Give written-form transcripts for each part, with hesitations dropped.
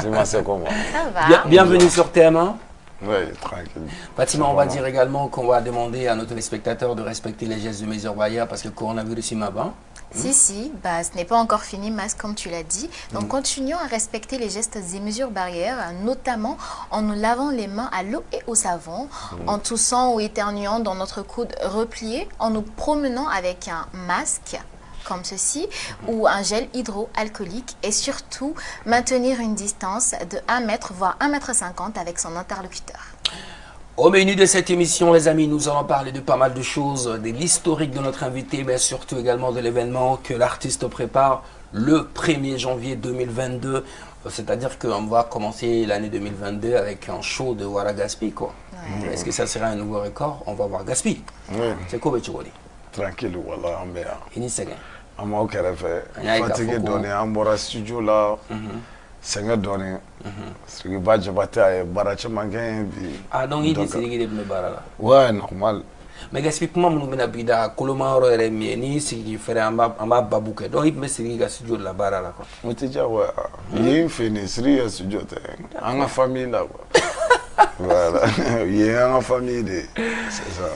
Dis-moi, c'est comment? Ça va. Bienvenue sur TM1. Oui, tranquille. Fatima, on va dire également qu'on va demander à nos téléspectateurs de respecter les gestes de mesure barrière parce que le coronavirus il m'a bas. Si, bah, ce n'est pas encore fini, Mas, comme tu l'as dit. Donc, continuons à respecter les gestes et mesures barrières, notamment en nous lavant les mains à l'eau et au savon, en toussant ou éternuant dans notre coude replié, en nous promenant avec un masque, comme ceci, ou un gel hydroalcoolique, et surtout maintenir une distance de 1 mètre, voire 1,50 m avec son interlocuteur. Au menu de cette émission, les amis, nous allons parler de pas mal de choses, de l'historique de notre invité, mais surtout également de l'événement que l'artiste prépare le 1er janvier 2022. C'est-à-dire qu'on va commencer l'année 2022 avec un show de Wara Gaspi, quoi. Ouais. Est-ce que ça sera un nouveau record? On va voir Gaspi. Oui. C'est quoi, Betchouoli? Tranquille, voilà, on est là. Inissega. On m'a fatigué donné un bon studio là. Seigneur donné. Parce que Badjabata et Barachamangan. Ah, donc il dit que Barala. Ouais, normal. Mais Gaspi, comment nous menons à Colomaro et Mieni, c'est qu'il ferait un babouke. Donc il me dit que studio de la Barala. On te dit, ouais, il y a une fenêtre, un studio. En a famille là. Voilà, il y a une famille, c'est ça.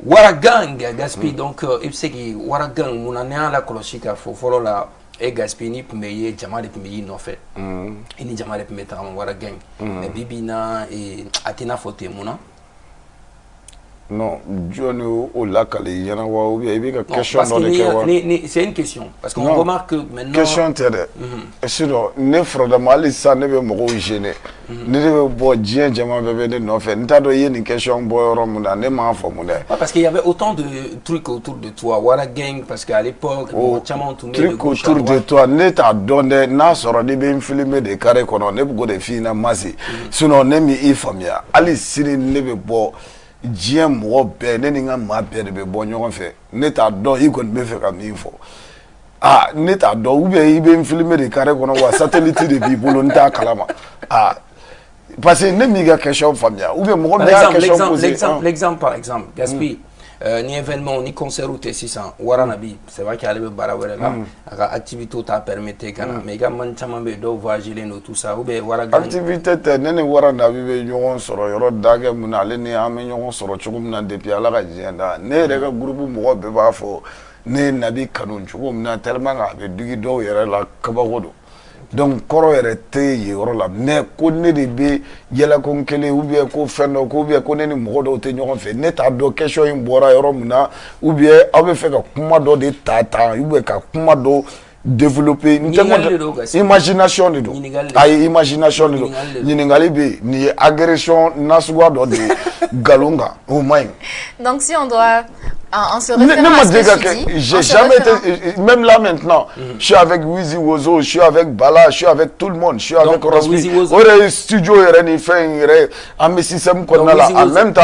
Waragang Gaspi donc il sait que Waragang mon année à la clochika faut là et Gaspi ni pour me jamale pour me no fait et ni jamale pour mettre en Waragang mais bibina et atina foté mona non Johnny au lac il y en a ou bien il y a une question dans le c'est une question parce qu'on remarque que maintenant question terre et sinon ne fraude mal ça ne veut me gêner ne veut pas dire jamale bébé no fait n'ta do y une question boy romuna ne m'a formulé parce qu'il y avait autant de trucs autour de toi Waragang parce qu'à l'époque trucs autour de toi ne t'a donné n'a sort de bien filmer des carrés qu'on ne peut de fina masi sinon ne mi ifamia ali siri ne veut pas Dieu m'a permis de ma père de bon yon fait. Net à dos, il connaît faire comme il faut. Ah, net à dos, ou bien il veut filmer des carrés qu'on a satellite de people on t'a calama. Ah, parce que ne m'y a question familiale. Ou bien mon l'exemple par exemple, Gaspi. Ni événement ni concert ou T600 waranabi c'est vrai qu'il y a le barawere là activité t'a permetté kana mais ga man chama be do voyager no tout ça ou be waraga activité te nene waranabi be ñogon soro yoro dage mun ale ni am ñogon soro chugum na depuis ala ga jenda ne rega groupe mo be ba fo ne nabi kanun chugum na tellement ga be dugi do yere la kabagodo donc koro yere te yoro la ne ko ne de be yela kon kele ou bien ko fendo ko bien ko ne ni mo do te ñogon fe ne ta do question in bora yoro muna ou bien abe fe ka kuma do de tata ou bien ka kuma do développer imagination de do ay imagination de do ñiningali be ni agression nasugwa do de galunga au moins donc si on doit on se réfère à ce que tu dis. J'ai jamais été, même là maintenant, je suis avec Wizi Wozo, je suis avec Bala, je suis avec tout le monde, je suis avec Rosby. Au studio, il fait un système qu'on a là, en même temps,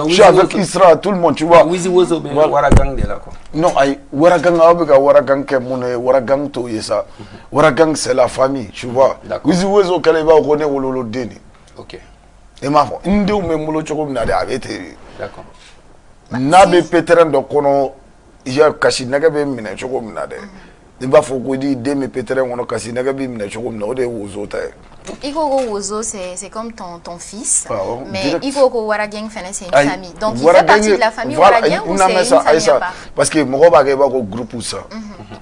je suis avec Isra, tout le monde, tu vois. Wizi Wozo, mais Waragang de là quoi. Non, Waragang, Waragang, Waragang, to yesa. Waragang, c'est la famille, tu vois. Wizi Wozo, qu'elle va connaître Wololo Deni. Ok. Et ma foi, une de mes moulots, tu vois, d'accord. Nabe Peteren do kono ya kashi nagabe mina choko mina de imba foko di demi Peteren wono kashi nagabe mina choko mina ode wozo ta Igoko Wozo c'est comme ton fils mais Igoko Waragang c'est une famille donc il fait partie de la famille Waragang ou c'est une famille à part parce que mo ba ke ba ko groupe ça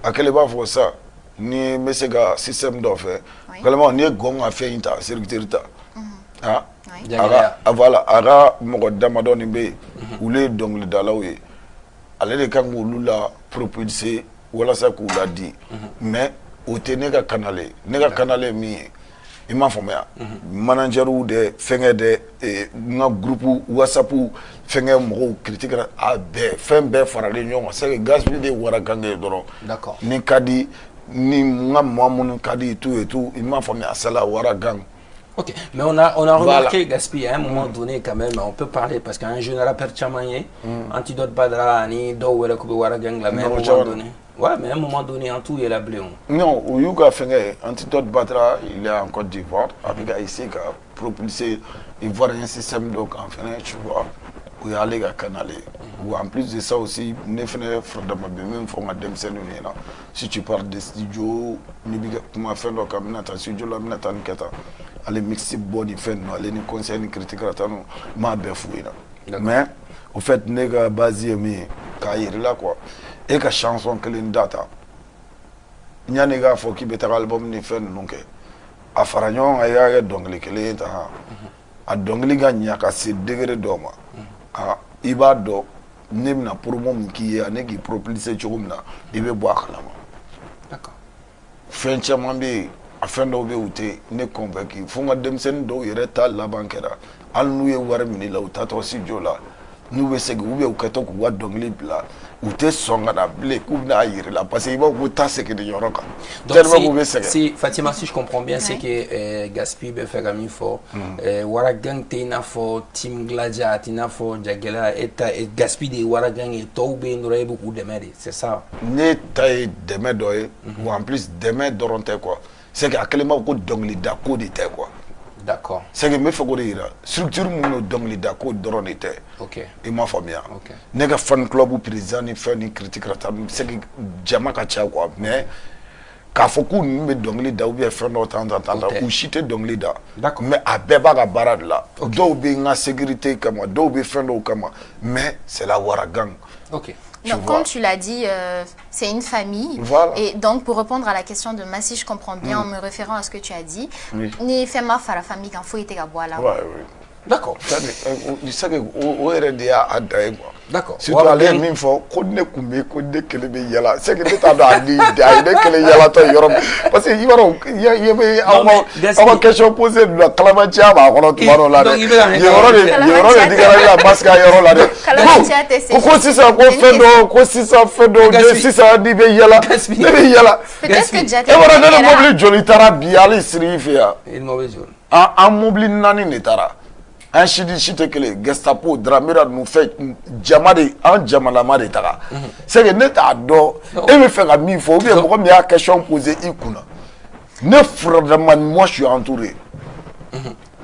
akele ba fo ça ni mesega système do fait vraiment ni gonga fait inta sécurité ah voilà ara mogo damadoni be ule dongle dalawe ale de kan la propulser wala sa ku la di mais o te ne ka kanale mi i ma fomya manager ou de fenge de nga groupe WhatsApp fenge mo critique a be fen be farale nyon c'est Gaspi de Waragang doro d'accord ni kadi ni nga mo kadi tout et tout i ma fomya sala Waragang. Ok, mais on a remarqué, Gaspi, à un moment donné, quand même, on peut parler, parce qu'un jeune rappeur Tchamaye, Antidote Badra, ni Do Waragang, la même moment donné. Ouais, mais à un moment donné, en tout, il y a la bléon. Non, au Yuga Fengé, Antidote Badra, il est en Côte d'Ivoire, avec ici, qui a propulsé, il voit un système, donc, en fait, tu vois. o y'ale ka canal ou en plus de ça aussi ne fana fradama be même fo ma demsenu ni na si tu parles de studio ni bi kuma fɛn dɔ kan bɛna taa studio la bɛna taa ni kɛ tan ale mixi bɔ ni fɛn ninnu ale ni conseil ni critique la tan ninnu m'a bɛɛ f'u ɲɛna mais au fait ne ka base ye min ye k'a yirila quoi e ka chanson kelen data ɲani k'a fɔ k'i bɛ taga album ni fɛn ninnu kɛ a fara ɲɔgɔn kan i y'a kɛ dɔnkili kelen ye tan a dɔnkili ka ɲa ka se degré dɔ ma i b'a dɔn ne bɛna promo min k'i ye ani k'i propulser cogo min na i bɛ bɔ a kalama fɛn caman bɛ yen a fɛn dɔw bɛ yen u tɛ ne convaincu fo n ka denmisɛnnin dɔw yɛrɛ ta laban kɛra hali n'u ye wari minɛ i la u tatɔ studio la n'u bɛ segin ou bien u kɛtɔ k'u ka dɔnkili bila u tɛ sɔn ka na bilen k'u bɛna yira la parce que i b'a fɔ ko taa segin de yɔrɔ kan tellement k'u bɛ sɛgɛn. Si Fatima, si je comprends bien, c'est que Gaspi bɛ fɛ ka min fɔ Waragang tɛ i n'a fɔ Team Gladia tɛ i n'a fɔ Jagɛlɛya et Gaspi de ye Waragang ye tɔw bɛ yen dɔrɔn e bɛ k'u dɛmɛ de c'est ça. Ne ta ye dɛmɛ dɔ ye ou en plus dɛmɛ dɔrɔn tɛ quoi c'est que a kɛlen b'a fɔ ko dɔnkilida ko de tɛ quoi. D'accord. C'est que n bɛ fɛ k'o de yira structure minnu dɔnkilida ko dɔrɔn de tɛ. Ok. I m'a faamuya. Ne ka fan club président ni fɛn ni critique la tan c'est que jama ka ca quoi mais k'a fɔ k'u ninnu bɛ dɔnkili da ou bien fɛn dɔw tan u si tɛ dɔnkili da. D'accord. Mais a bɛɛ b'a ka baara de la. Dɔw bɛ n ka sécurité kama dɔw bɛ fɛn dɔw kama mais c'est la Waragang. Ok. Donc, comme tu l'as dit, c'est une famille. Voilà. Et donc, pour répondre à la question de Massi, je comprends bien en me référant à ce que tu as dit. Ni fait ma la famille quand faut être à boire là. Ouais, oui. D'accord. Tu sais que o yɛrɛ de y'a da ye quoi. D'accord. Surtout ale ye min fɔ ko ne kun bɛ ko ne kelen bɛ yala c'est que ne t'a dɔn a ni a ye ne kelen yalatɔ yɔrɔ min parce que i b'a dɔn i bɛ aw ka question posée ninnu la kalabanciya b'a kɔnɔ tuma dɔw la dɛ yen yɔrɔ de digara la masque a yɔrɔ la dɛ ko sisan ko fɛn dɔ ko sisan fɛn dɔ sisan n'i bɛ yala ne bɛ yala e bɔra ne ni mobili joli taara bi hali siri i fɛ yan an mobili 4 de taara. An si tɛ kelen Gestapo Dramera ninnu fɛ jama de an jamalama de taga c'est que ne t'a dɔn e bɛ fɛ ka min fɔ ou bien mɔgɔ min y'a question posé i kunna ne fradama moi je suis entouré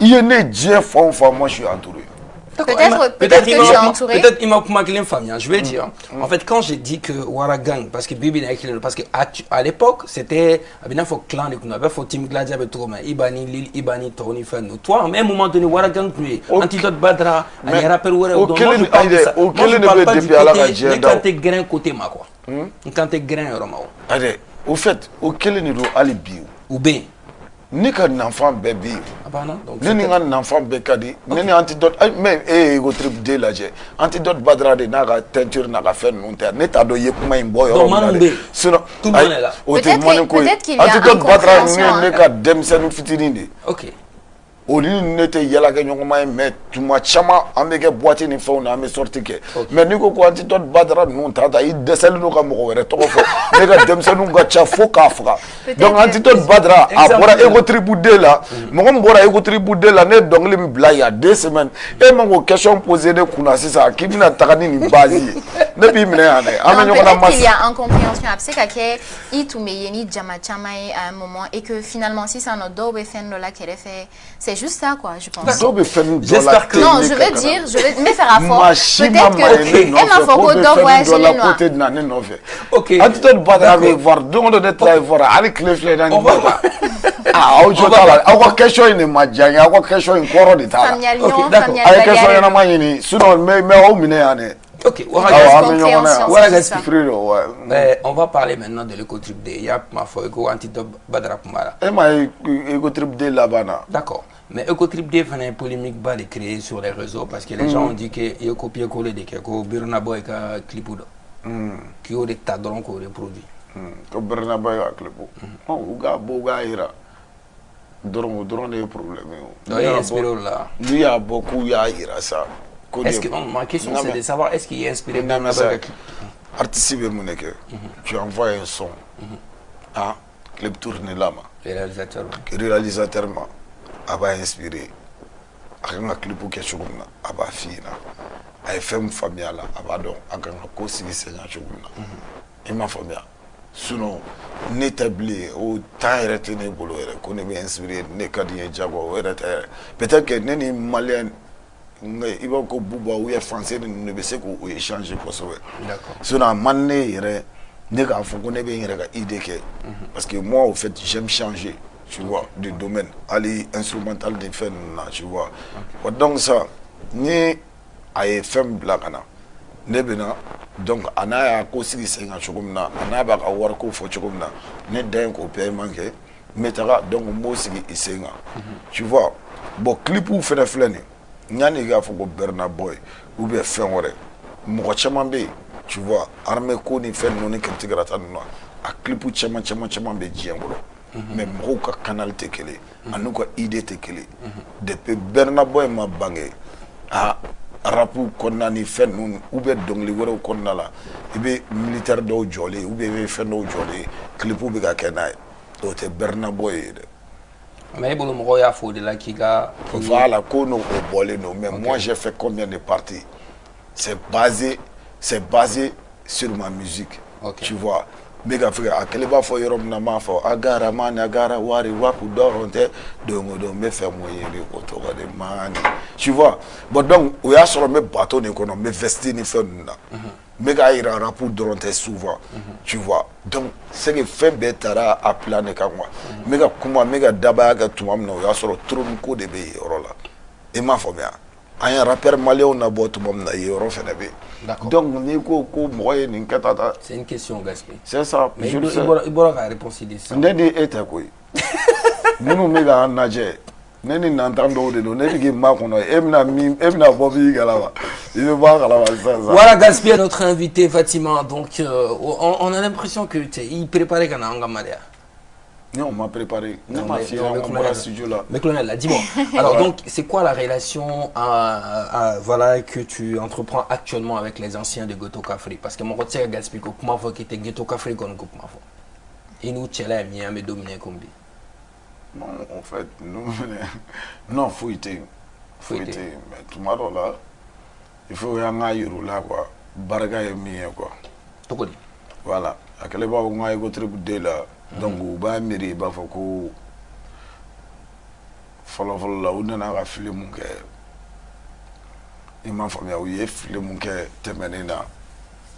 i ye ne diɲɛ fan o fan moi je suis entouré. Peut-être que tu es entouré. Peut-être il m'a compris famille. Je vais dire. En fait, quand j'ai dit que Waragang, parce que Bibi parce que à l'époque c'était bien faut clan de qu'on avait faut Team Gladia avec trop mais Ibani Lil Ibani Tony Fano. Toi, à un moment donné Waragang tu es Antidote Badra, un rappel où on quand t'es grand côté ma quoi. Quand t'es grand Roma. Allez, au fait, auquel niveau alibi ou bien ne ka n'enfant bɛɛ bɛ yen ne ni n ka n'enfant bɛɛ ka di ne ni Antidote mais ego trip de lajɛ Antidote Badara de n'a ka teinture n'a ka fɛn ninnu tɛ ne t'a dɔn i ye kuma in bɔ yɔrɔ min na dɛ sinon o tɛ mɔni ko ye Antidote Badara ninnu ye ne ka denmisɛnnin fitinin de ye olu ni ne tɛ yala kɛ ɲɔgɔnma ye mais tuma caman an bɛ kɛ boîte ni fɛnw na an bɛ sortie kɛ mais n'i ko Antidote Badara ninnu ta i dɛsɛlen don ka mɔgɔ wɛrɛ tɔgɔ fɔ ne ka denmisɛnninw ka ca fo k'a faga donc Antidote Badara a bɔra Ego Tribu D la mɔgɔ min bɔra Ego Tribu D la ne ye dɔnkili min bila il y a 2 semaines e man k'o question poser ne kunna sisan k'i bɛna taga ni nin base ye ne b'i minɛ yan dɛ an bɛ ɲɔgɔn na mas. Il y a incompréhension a bɛ se ka kɛ i tun bɛ yen ni jama caman ye à un moment et que finalement sisan nɔ dɔw bɛ fɛn dɔ la kɛrɛfɛ c'est juste ça quoi je pense. J'espère que non je veux dire je vais me faire à fort peut-être que e m'a fɔ ko dɔ voyage les noirs. côté de na ne nɔfɛ. Ok. Antidote Badara bɛ voir don o don ne taara voir hali tile filɛ na ni bɔ kan. Aw jo t'a la aw ka question in de ma diya n ye aw ka question in kɔrɔ de t'a la. A ye question ɲɛnama ɲini sinon mɛ aw minɛ yan dɛ. Ok, on va parler maintenant de l'Ecotrip D. Il y a ma foi Antidote Badara Kumara. Ecotrip D là-bas. D'accord. Mais Ecotrip D fait une polémique bas de créer sur les réseaux parce que les gens ont dit qu'il y a copié-collé de quelque Bernabo et Clipudo. Qui ont des tas de drones qu'on reproduit. Que Bernabo et Clipudo. Ouga ira. Drone est problème. Il y a beaucoup ira ça. Est-ce que ma question c'est de savoir est-ce qu'il est inspiré par artiste tu envoies un son à clip tourné là réalisateur a va inspiré a kan ka clip kɛ cogo min na a b'a f'i ɲɛna a ye fɛn min faamuya la a b'a dɔn a kan ka ko sigi sen kan cogo min na i m'a faamuya sinon ne tɛ bilen o temps yɛrɛ tɛ ne bolo yɛrɛ ko ne bɛ inspiré ne ka di n ye jago o yɛrɛ tɛ yɛrɛ peut-être que ne ni maliyɛn il va ko Bouba ou est français ne be se ko échanger kosɛbɛ. D'accord. Sinon a man ne yɛrɛ ne k'a fɔ ko ne bɛ n yɛrɛ ka idée kɛ parce que moi au fait j'aime changer tu vois de domaine ali instrumental de fɛn ninnu na tu vois donc ça ni a ye fɛn bila ka na ne bɛ na donc a n'a y'a ko sigi sen kan cogo min na a n'a b'a ka wariko fɔ cogo min na ne da ye k'o paiement kɛ n bɛ taga donc n b'o sigi i sen kan tu vois bon clipiw fɛnɛ filɛ nin yanni i k'a fɔ ko Burna Boy ou bien fɛn wɛrɛ mɔgɔ caman bɛ yen tu vois armée ko ni fɛn ninnu ni critique rata ninnu a clipu caman bɛ diɲɛ kɔnɔ mais mɔgɔw ka canal tɛ kelen ani ka idée tɛ kelen depuis Burna Boy ma bange a rapu kɔnɔna ni fɛn ninnu ou bien dɔnkili wɛrɛw kɔnɔna la i bɛ militaire dɔw jɔlen ou bien i bɛ fɛn dɔw jɔlen clipu bɛ ka kɛ n'a ye o tɛ Burna Boy ye dɛ. Mais bon, mɔgɔw y'a fɔ o de la k'i ka. Voilà ko n'o bɔlen don mais moi j'ai fait combien de parties c'est basé sur ma musique. Okay. Tu vois. Bega fika akele ba fo yoro na ma fo agara mani agara wari waku doronte dongo do me fe moyeri otoga de mani. Tu vois. Bon donc o ya soro me bateau ni kono me vesti ni fe na. Mega ira rapu doronte souvent. Tu vois. Donc c'est que fait betara a planer ka moi. Mega kuma mega daba ga tumam no ya soro trum ko de be yoro la. E ma fo bien. Un rappeur malien na bo tumam na yoro fe na be. Donc, c'est une question, Gaspé. C'est ça. Mais il y aura la réponse de ça. Ne dit était quoi. Nous nous mettons en nager. Nous nous entendons de nous. Nous disons que Bobby Galava. Il veut voir Galava. Voilà, Gaspé, notre invité, Fatima. Donc, on a l'impression que il préparait qu'on a un gamadère. Non, on m'a préparé. Non, ma fille, on va studio là. Mais colonel, dis-moi. Alors donc, c'est quoi la relation voilà, que tu entreprends actuellement avec les anciens de Ghetto Cafri? Parce que mon côté Gaspé, comment faut qu'il était Ghetto Cafri qu'on coupe ma foi. Et nous, tu es là, mais dominé comme dit. Non, en fait, nous, non, faut y mais tout le monde là, il faut y aller là quoi. Barga est mieux quoi. Tout quoi? Voilà. À quel moment on a eu votre bout là. Donc u b'a miiri i b'a fɔ ko fɔlɔ la u nana ka fili mun kɛ i m'a faamuya u ye fili mun kɛ tɛmɛnen na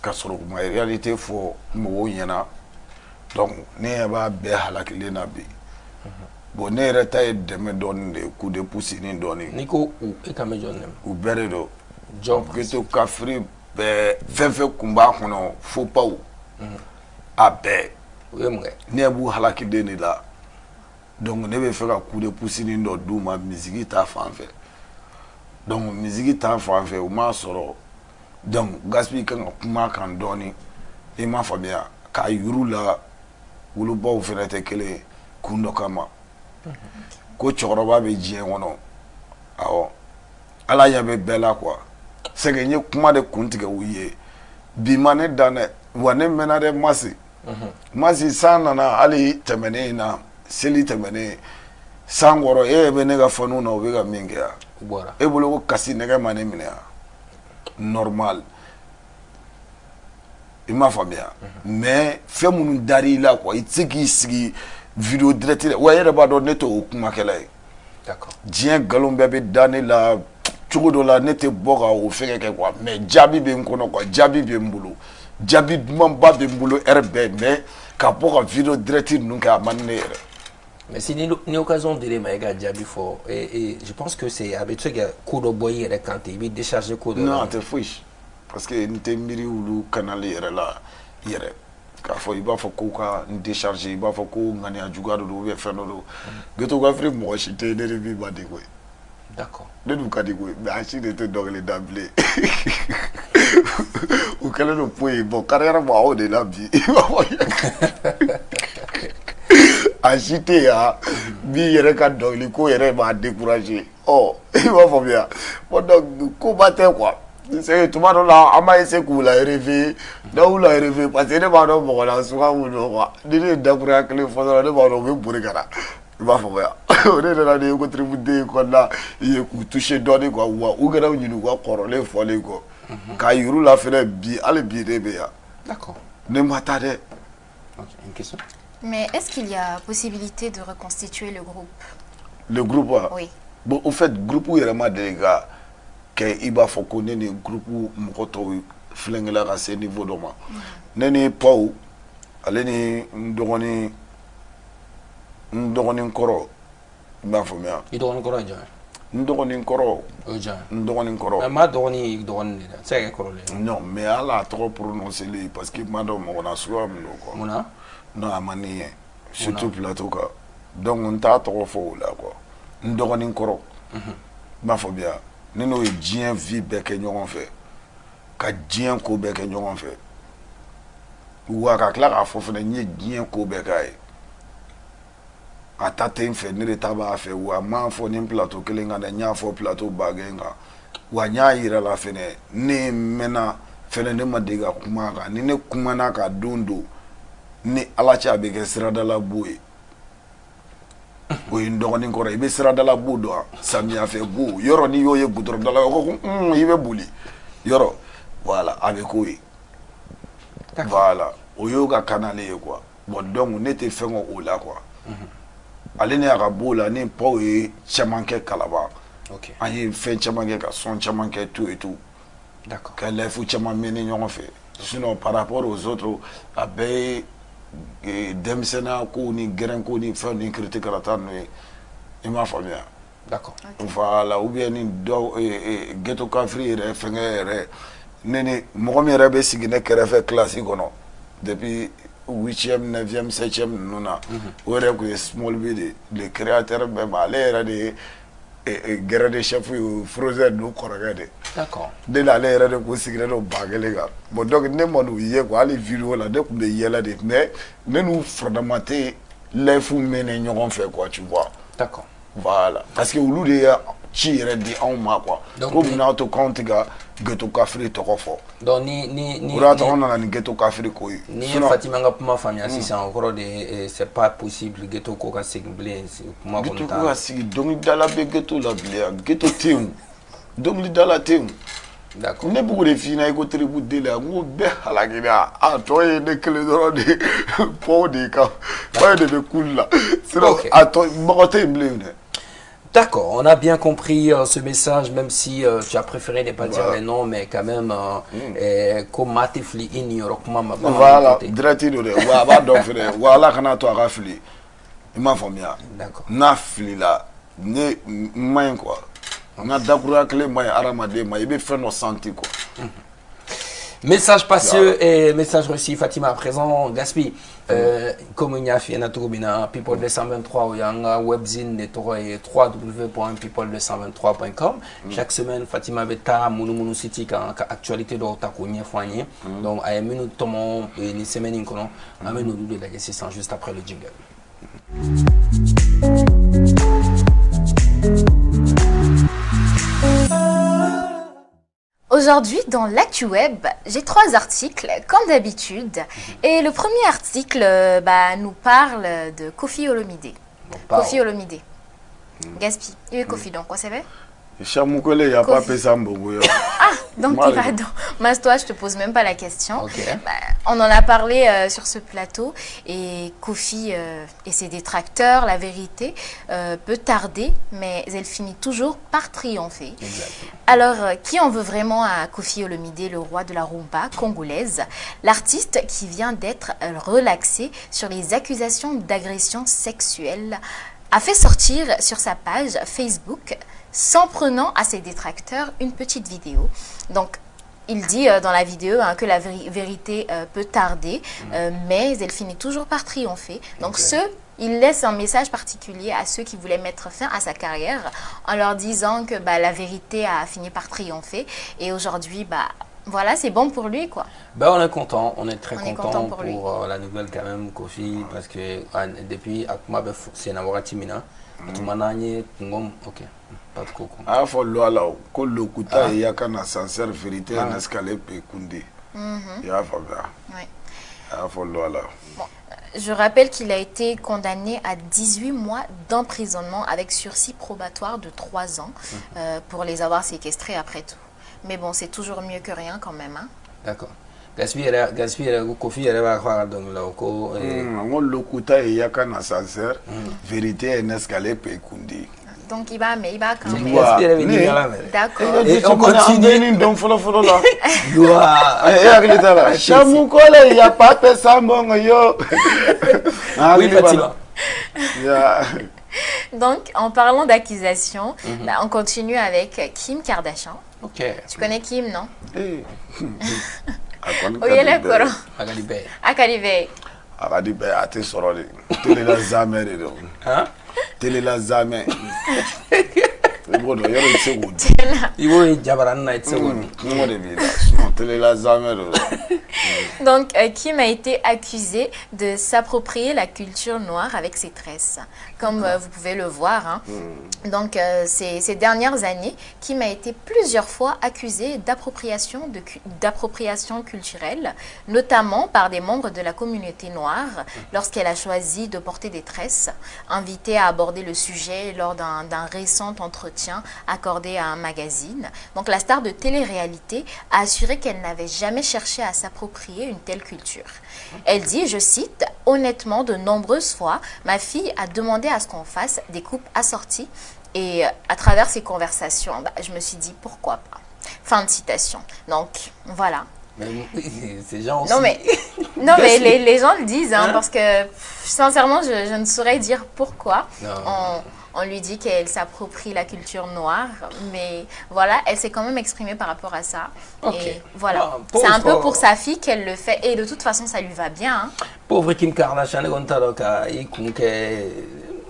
ka sɔrɔ u ma réalité fɔ mɔgɔw ɲɛna donc ne yɛrɛ b'a bɛɛ halakilen na bi bon ne yɛrɛ ta ye dɛmɛ dɔɔni de coup de pouce ni dɔɔni ni ko u e ka mɛn jɔn dɛmɛ u bɛɛ de don Ghetto Cafri bɛɛ fɛn fɛn kun b'a kɔnɔ faux pas a bɛɛ ne b'u halakiden de la donc ne bɛ fɛ ka coup de pouce ni dɔ d'u ma misiki ta fan fɛ donc misiki ta fan fɛ u m'a sɔrɔ donc Gaspé kan ka kuma kan dɔɔni i m'a faamuya k'a yuru la wolobaw fɛnɛ tɛ kelen ye kun dɔ kama ko cɛkɔrɔba bɛ diɲɛ kɔnɔ awɔ ala ɲɛ bɛ bɛɛ la quoi c'est que n ye kuma de kun tigɛ u ye bi ma ne dan dɛ wa ne mɛnna dɛ Masi Masi san nana hali tɛmɛnen na seli tɛmɛnen san kɔrɔ e bɛ ne ka fanu na o bɛ ka min kɛ yan e bolo ko kasi nɛgɛ ma ne minɛ yan normal i m'a faamuya mais fɛn minnu dar'i la quoi i tɛ se k'i sigi vidéo direct la wa e yɛrɛ b'a dɔn ne tɛ o kumakɛla ye diɲɛ nkalon bɛɛ bɛ da ne la cogo dɔ la ne tɛ bɔ ka o fɛngɛ kɛ quoi mais jaabi bɛ n kɔnɔ quoi jaabi bɛ n bolo jaabi dumanba bɛ n bolo heure bɛɛ mais ka bɔ ka vidéo direct ninnu kɛ a man di ne yɛrɛ. Mais c'est une occasion de les mettre jaabi fɔ et je pense que c'est avec ce que ko dɔ bɔ i yɛrɛ kan ten i bɛ décharger ko dɔ la. non tɛ foyi parce que n tɛ miiri olu canal yɛrɛ la yɛrɛ k'a fɔ i b'a fɔ ko ka n décharger i b'a fɔ ko ŋaniya juguya dɔ don ou bien fɛn dɔ don Ghetto Cafri mɔgɔ si tɛ ne de min ma di koyi. D'accord. Ne dun ka di koyi mais a si de tɛ dɔnkili da bilen u kɛlen don poyi bon carrière ma o de la bi a si tɛ yan min yɛrɛ ka dɔnkili ko yɛrɛ m'a décourager ɔ i b'a faamuya bon donc koba tɛ quoi c'est que tuma dɔ la an b'a essayer k'u la rêver n'aw la rêver parce que ne b'a dɔn mɔgɔ la suga mun don quoi ni ne ye dakuruya kelen fɔ dɔrɔn ne b'a dɔn u bɛ boli ka na i b'a faamuya o de nana ni contribuer kɔnɔna ye k'u toucher dɔɔni quoi wa u kana ɲini u ka kɔrɔlen fɔlen kɔ k'a yiru la fɛnɛ bi hali bi ne bɛ yan. D'accord. Ne ma taa dɛ. Ok, une question. Mais est-ce qu'il y a possibilité de reconstituer le groupe? Le groupe oui. Bon, au fait, groupe yɛrɛ ma deli ka kɛ i b'a fɔ ko ne ni groupe mɔgɔ tɔw filɛngela ka se niveau dɔ ma ne ni Paul ale ni n dɔgɔnin kɔrɔ i b'a faamuya i dɔgɔnin kɔrɔ ye jɔn ye n dɔgɔnin kɔrɔ o ye jɔn ye n dɔgɔnin kɔrɔ mais maa dɔgɔnin i dɔgɔnin de dɛ a tɛ se ka kɛ kɔrɔlen ye non mais hali a tɔgɔ prononceli parce que ma dɔn mɔgɔ na suguya min don quoi munna non a ma ni ye surtout plateau kan donc n t'a tɔgɔ fɔ o la quoi n dɔgɔnin kɔrɔ i b'a faamuya ne n'o ye diɲɛ vie bɛɛ kɛ ɲɔgɔn fɛ ka diɲɛ ko bɛɛ kɛ ɲɔgɔn fɛ wa ka tila k'a fɔ fɛnɛ n ye diɲɛ ko bɛɛ k'a ye a ta tɛ n fɛ ne de ta b'a fɛ wa n m'a fɔ ni plateau kelen kan dɛ n y'a fɔ plateau bagɛn kan wa n y'a yira la fɛnɛ ne mɛnna fɛnɛ ne ma deli ka kuma a kan ni ne kumana ka don ni ala cɛ a bɛ kɛ siradala bo ye o ye n dɔgɔnin kɔrɔ i bɛ siradala bo dɔn samiya fɛ bo yɔrɔ n'i y'o ye gudɔrɔndala ko i bɛ boli yɔrɔ voilà a bɛ k'o ye voilà o y'o ka kanale ye quoi bon donc ne tɛ fɛn kɛ o la quoi ale ni a ka bo la ni Paul ye caman kɛ Kalaban an ye fɛn caman kɛ ka sɔn caman kɛ tout et tout ka lɛfu caman mɛn ni ɲɔgɔn fɛ sinon par rapport aux autres a bɛɛ ye denmisɛnninya ko ni gɛrɛn ko ni fɛn ni critique karata n'o ye i m'a faamuya voilà ou bien ni dɔ ghetto kafiri yɛrɛ fɛnkɛ yɛrɛ ne ni mɔgɔ min yɛrɛ bɛ sigi ne kɛrɛfɛ classe kɔnɔ depuis 8e 9e 7e ninnu na o yɛrɛ tun ye small b de le créateur bɛɛ ma ale yɛrɛ de ye guerre de chef ye Frozer n'u kɔrɔkɛ de ne n'ale yɛrɛ de kun sigilen don ba kelen kan bon donc ne ma n'u ye quoi hali vidéo la ne tun bɛ yɛlɛ de mais ne n'u faradama tɛ lɛfu mɛnɛ ɲɔgɔn fɛ quoi tu vois voilà parce que olu de ye ci yɛrɛ di anw ma quoi ko munna to k'anw tɛ ka ghetto kafiri tɔgɔ fɔ donc ni o de y'a to anw nana ni ghetto kafiri ko ye ni ye Fatima ka kuma faamuya sisan o kɔrɔ de c'est pas possible ghetto ko ka segin bilen kuma kɔni t'a la ghetto ko ka sigi dɔnkilidala bɛ ghetto la bilen ghetto tɛ yen dɔnkilidala tɛ yen d'accord ne b'o de f'i ɲɛna i ko tribu de la n ko bɛɛ halakira a tɔ ye ne kelen dɔrɔn de Paul de kan Paul de bɛ kuli la sinon a tɔ mɔgɔ tɛ yen bilen dɛ. D'accord, on a bien compris ce message, même si tu as préféré ne pas dire les noms, mais quand même, comme Matifli ignore comment voilà, direct de wa ba do fere wala kana to aga fili. Il m'a formé. D'accord. Na fili la ne main quoi. Na dakura clé mai aramade mai be fait no senti quoi. Message passé et message reçu Fatima à présent Gaspi comme il y a fait na people 223 ou yanga webzine de www.people223.com chaque semaine Fatima beta munu city ka actualité do ta ko nyefanye donc ay minute tomo ni semaine inkono amenu de la gestion juste après le jingle. Aujourd'hui, dans l'actu web, j'ai 3 articles, comme d'habitude. Et le premier article nous parle de Koffi Olomide. Koffi Olomide. Gaspi. Il est Koffi, donc quoi ça fait? Chamoukole, il n'y a pas Pessa Mbogo. Ah, donc pardon. Mas-toi, je te pose même pas la question. On en a parlé sur ce plateau. Et Koffi et ses détracteurs, la vérité, peut tarder, mais elle finit toujours par triompher. Exactement. Alors, qui en veut vraiment à Koffi Olomide, le roi de la rumba congolaise? L'artiste qui vient d'être relaxé sur les accusations d'agression sexuelle a fait sortir sur sa page Facebook, s'en prenant à ses détracteurs, une petite vidéo. Donc, il dit dans la vidéo que la vérité peut tarder, mais elle finit toujours par triompher. Donc, il laisse un message particulier à ceux qui voulaient mettre fin à sa carrière en leur disant que la vérité a fini par triompher. Et aujourd'hui, voilà, c'est bon pour lui, quoi. On est content, on est très content pour la nouvelle quand même, Koffi, parce que depuis, c'est Nawara Timina, tout ok. Pas de coco. Ah, faut l'ouala, que le couta y a qu'un sincère vérité, un escalier peut counder. Il y a faut l'ouala. Je rappelle qu'il a été condamné à 18 mois d'emprisonnement avec sursis probatoire de 3 ans pour les avoir séquestrés après tout. Mais bon, c'est toujours mieux que rien quand même. Hein? D'accord. Gaspi, Koffi, elle va croire dans le le couta y a qu'un sincère vérité, un escalier peut counder. Donc, il va quand même. D'accord. Et on continue. Donc, follow là. Il n'y a pas de ça, mon yo. Oui, Fatima. Donc, en parlant d'accusation, on continue avec Kim Kardashian. Ok. Tu connais Kim, non? Oui, elle est quoi? Akalibe. Akadibe, ate sorori. Télé la zamé de donc. Hein? Télé la zamé. Bon, il y a une seconde. Il faut jabarana une seconde. Non, non, télé la zamé de. Donc, Kim a été accusé de s'approprier la culture noire avec ses tresses, comme vous pouvez le voir. Hein. Donc, ces dernières années, Kim a été plusieurs fois accusé d'appropriation culturelle, notamment par des membres de la communauté noire, lorsqu'elle a choisi de porter des tresses, invitée à aborder le sujet lors d'un récent entretien accordé à un magazine. Donc, la star de télé-réalité a assuré qu'elle n'avait jamais cherché à s'approprier une telle culture. Elle dit, je cite, « Honnêtement, de nombreuses fois, ma fille a demandé à ce qu'on fasse des coupes assorties et à travers ces conversations, je me suis dit, pourquoi pas ?» Fin de citation. Donc, voilà. Ces gens aussi. Non, mais les gens le disent, hein, parce que sincèrement, je ne saurais dire pourquoi. On lui dit qu'elle s'approprie la culture noire, mais voilà, elle s'est quand même exprimée par rapport à ça. Okay. Et voilà, c'est un peu pour sa fille qu'elle le fait, et de toute façon, ça lui va bien. Hein. Pauvre Kim Kardashian,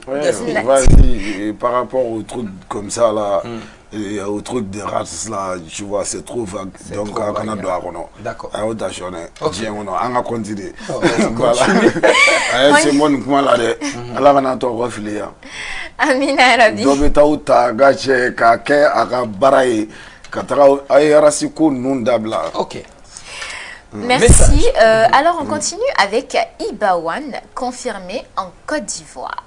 vas-y, par rapport aux trucs comme ça là, et aux trucs de races là, tu vois, c'est trop vague. Donc, on a droit. D'accord. On a continué. Voilà. C'est moi qui m'a dit, alors on a tout refilé. Amina Rabi. Donc, ta gache, kake, aga baraye, katara, ayarasiku nundabla. Ok. Merci. Alors, on continue avec Ibawan, confirmé en Côte d'Ivoire.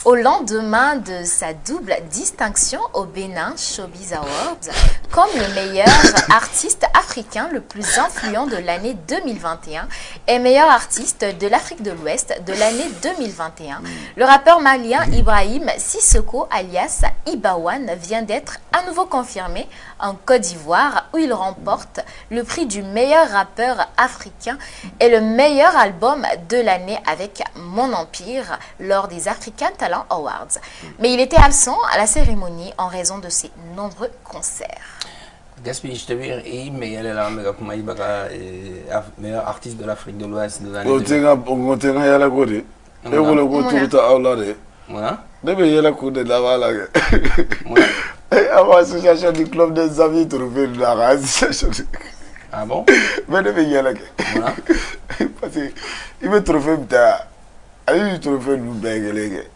Au lendemain de sa double distinction au Bénin Showbiz Awards comme le meilleur artiste africain le plus influent de l'année 2021 et meilleur artiste de l'Afrique de l'Ouest de l'année 2021, le rappeur malien Ibrahim Sissoko alias Ibawan vient d'être à nouveau confirmé en Côte d'Ivoire où il remporte le prix du meilleur rappeur africain et le meilleur album de l'année avec Mon Empire lors des African Talent Awards. Mais il était absent à la cérémonie en raison de ses nombreux concerts. Gaspille, je te dis, mais elle est là, meilleur artiste de l'Afrique de l'Ouest de l'année 2021. L'association du club des amis trouvé la race. Ah bon? Mais de y aller. Parce que il me trouve il trouve nous béguer.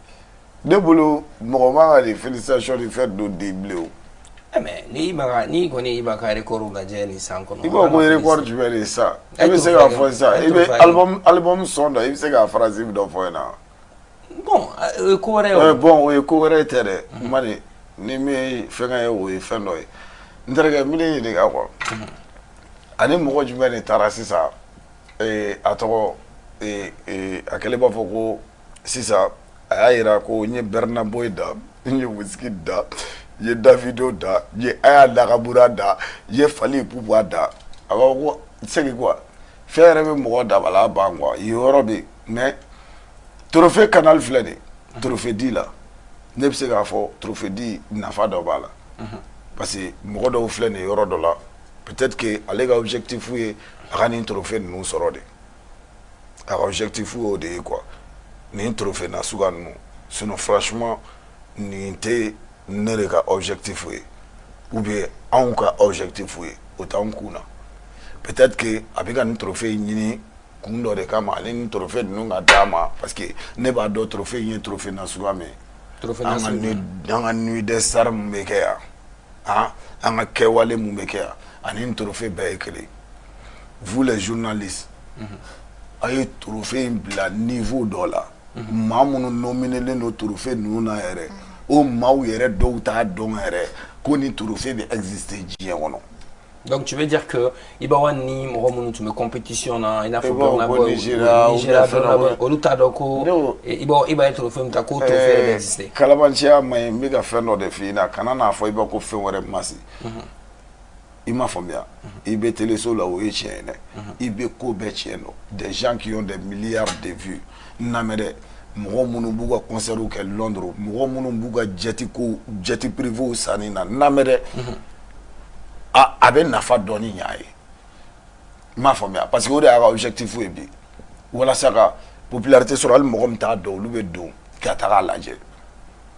De boulot, mon a des félicitations de faire de déblé. Mais ni connaît Ibaka record la Jenny sans qu'on. Il va record tu veux ça. Il veut faire ça. Il veut album son il veut faire phrase de foina. Bon, bon, correct tere. Mani ni me fenga o fendo. Ndrega mini de quoi. Ani mo ju meni tarasisa atoko akele ba foko sisa ayira ko nye Bernaboy da nye Wizkid da ye Davido da ye Aya Lakabura da ye Fally Ipupa da awo seki quoi faire me mo da bala bangwa yoro bi mais trophée canal flede trophée di la ne bi se ga fo trophée di nafa do bala parce que mo do flene yoro do la peut-être que aller ga objectif est gagner un trophée nous soro de a objectif ou de quoi ni trophée na suga nous sinon franchement ni té ne le ga objectif ou bien en ka objectif autant kuna peut-être que avec un trophée ni kundo de kama un trophée nous ga dama parce que ne ba do trophée un trophée na suga mais trophée na suga dans une nuit de sarm mekea ah anga kewale mu mekea un trophée békele vous les journalistes ay trophée la niveau dollar mamunu nominé no trophée nous na ere o maw yere do ta don ere ko ni trophée de exister jien wono Donc tu veux dire que Ibawani, Moromunu, tu me compétition dans une affaire au Nigeria, au Lutadoko, et Iba est au film Tako, tu fais exister. Kalabanchia, mais méga fan de Fina, Kanana, faut Ibako fait un massi. Il m'a fait bien. Il be télé sur la OECN. Il be Kobechieno. Des gens qui ont des milliards de vues. Namede. Mɔgɔ minnu b'u ka concert kɛ Londres, mɔgɔ minnu b'u ka jet privé sanni na namɛ dɛ a bɛ nafa dɔɔni ɲa ye n m'a faamuya parce que o de y'a ka objectif ye bi walasa ka popularité sɔrɔ hali mɔgɔ min t'a dɔn olu bɛ don ka taga lajɛ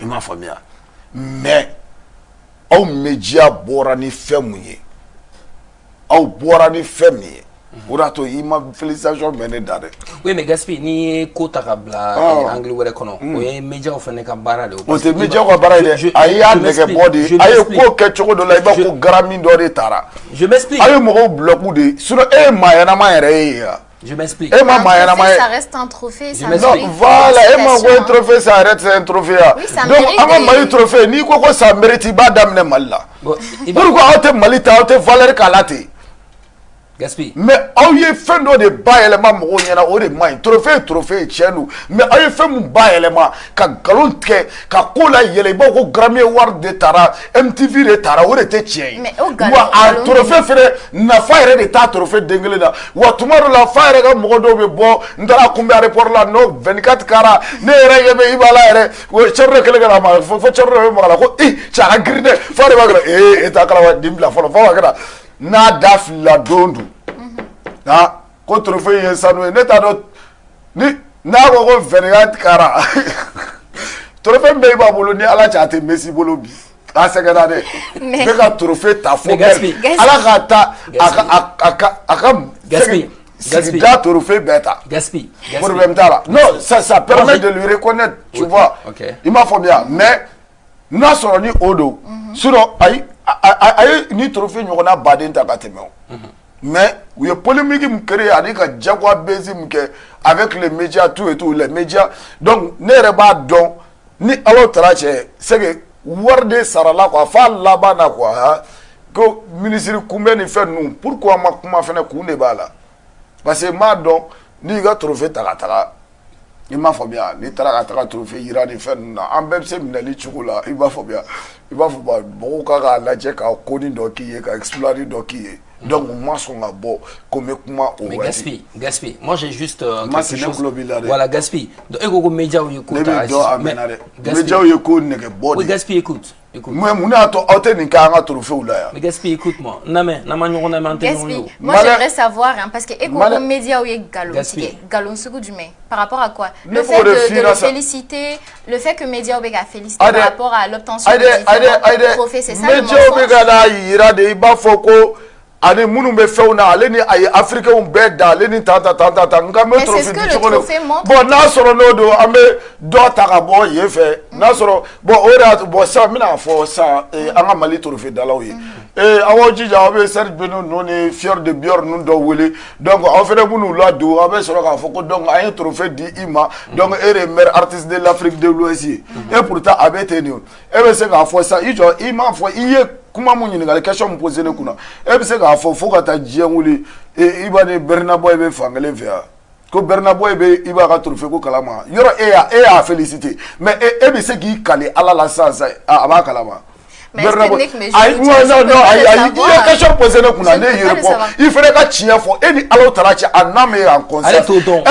i m'a faamuya mais aw média bɔra ni fɛn mun ye aw bɔra ni fɛn min ye o de to i ma félicitation bɛ ne da dɛ. Oui mais Gaspi ni ye ko ta ka bila anglais wɛrɛ kɔnɔ o ye médiaw fɛnɛ ka baara de ye. O tɛ médiaw ka baara ye dɛ a y'a nɛgɛ bɔ de a ye ko kɛ cogo dɔ la i b'a fɔ garamin dɔ de taara. Je m'explique. A ye mɔgɔw bloqué de sinon e ye maa ɲɛnama yɛrɛ ye yan. Je m'explique. E ma maa ɲɛnama ye. Ça reste un trophée. Ça non voilà e ma ko trophée ça reste un trophée ya. Donc an ka Mali trophée n'i ko ça mérite i b'a daminɛ Mali la. Pourquoi aw tɛ Mali ta aw tɛ valeur k'a la ten. Gaspi. Mais aw ye fɛn dɔ de bayɛlɛma mɔgɔw ɲɛna o de man ɲi trophée tiɲɛ don mais aw ye fɛn mun bayɛlɛma ka nkalon tigɛ ka ko la yɛlɛ i b'a fɔ ko Grammy Award de taara MTV de taara o de tɛ tiɲɛ ye wa a trophée fɛnɛ nafa yɛrɛ de t'a trophée den kelen na wa tuma dɔ la fa yɛrɛ ka mɔgɔ dɔw bɛ bɔ n taara kunbɛn aéroport la n'o 24 kara ne yɛrɛ ɲɛ bɛ i b'a la yɛrɛ cɛri dɔ kɛlen ka na ma fo cɛri dɔ bɛ mɔgɔ la ko cɛ a ka girin dɛ fa de b'a kɛ e t'a kalama den bila fɔlɔ fa b'a kɛ n'a da filila don dun ko trophée ye sanu ye ne t'a dɔn ni n'a ko ko 24 kara trophée bɛɛ b'a bolo ni ala cɛ a tɛ Messi bolo bi a sɛgɛnna dɛ bɛ ka trophée ta fo bɛɛ ala k'a ta a ka sigida trophée bɛɛ ta problème t'a la non ça permet de lui reconnaître tu vois i m'a faamuya mais n'a sɔrɔ ni o don sinon ayi a ye ni trophée ɲɔgɔnna baden ta ka tɛmɛ o mais u ye polémique min créé ani ka jagoya baiser min kɛ avec les médias tout et tout les médias donc ne yɛrɛ b'a dɔn ni ala taara cɛ c'est que wari de sarala quoi f'a laban na quoi ko ministre kunbɛn ni fɛn ninnu pourquoi ma kuma fɛnɛ kun de b'a la parce que m'a dɔn n'i ka trophée ta ka taga i m'a faamuya n'i taara ka taga trophée yira ni fɛn ninnu na an bɛɛ bɛ se minɛli cogo la i b'a faamuya i b'a fɔ mɔgɔw ka k'a lajɛ ka koni dɔ k'i ye ka exploit dɔ k'i ye. Donc, moi, je suis comme mais Gaspi, moi j'ai juste quelque chose. Voilà, Gaspi. Donc, écoute, média ou écoute. Oui, Gaspi, écoute. Moi, Gaspi, écoute-moi. Gaspi, moi j'aimerais savoir, hein, parce que écoute, média ou galon, par rapport à quoi? Le fait de le féliciter, le fait que média ou a félicité par rapport à l'obtention du trophée, c'est ça le mensonge. Ani minnu bɛ fɛnw na ale ni a ye africains bɛɛ da ale ni tan nka n bɛ trophée di cogo de bon n'a sɔrɔ n'o don an bɛ dɔ ta ka bɔ yen fɛ n'a sɔrɔ bon o de y'a bon sisan n bɛna fɔ sisan an ka Mali trophée dalaw ye aw jija aw bɛ Serge Beno ninnu ni Fior de Bior ninnu dɔw wele donc aw fɛnɛ minnu ladon aw bɛ sɔrɔ k'a fɔ ko donc an ye trophée di i ma donc e de ye meilleur artiste de l'Afrique de l'Ouest ye et pourtant a bɛ ten de e bɛ se k'a fɔ sisan i jɔ i m'a fɔ i ye kuma mun ɲininkali question mun posé ne kunna e bɛ se k'a fɔ fo ka taa diɲɛ wuli i b'a ni Burna Boy bɛ fan kelen fɛ yan ko Burna Boy bɛ i b'a ka trophée ko kalama yɔrɔ e y'a félicité mais e bɛ se k'i kali ala la sisan a b'a kalama. Mais est-ce que Nick me non, il y a question posée ne kunna ne yɛrɛ bɔ i fɛnɛ ka tiɲɛ fɔ e ni ala taara cɛ a n'a mɛ en concert est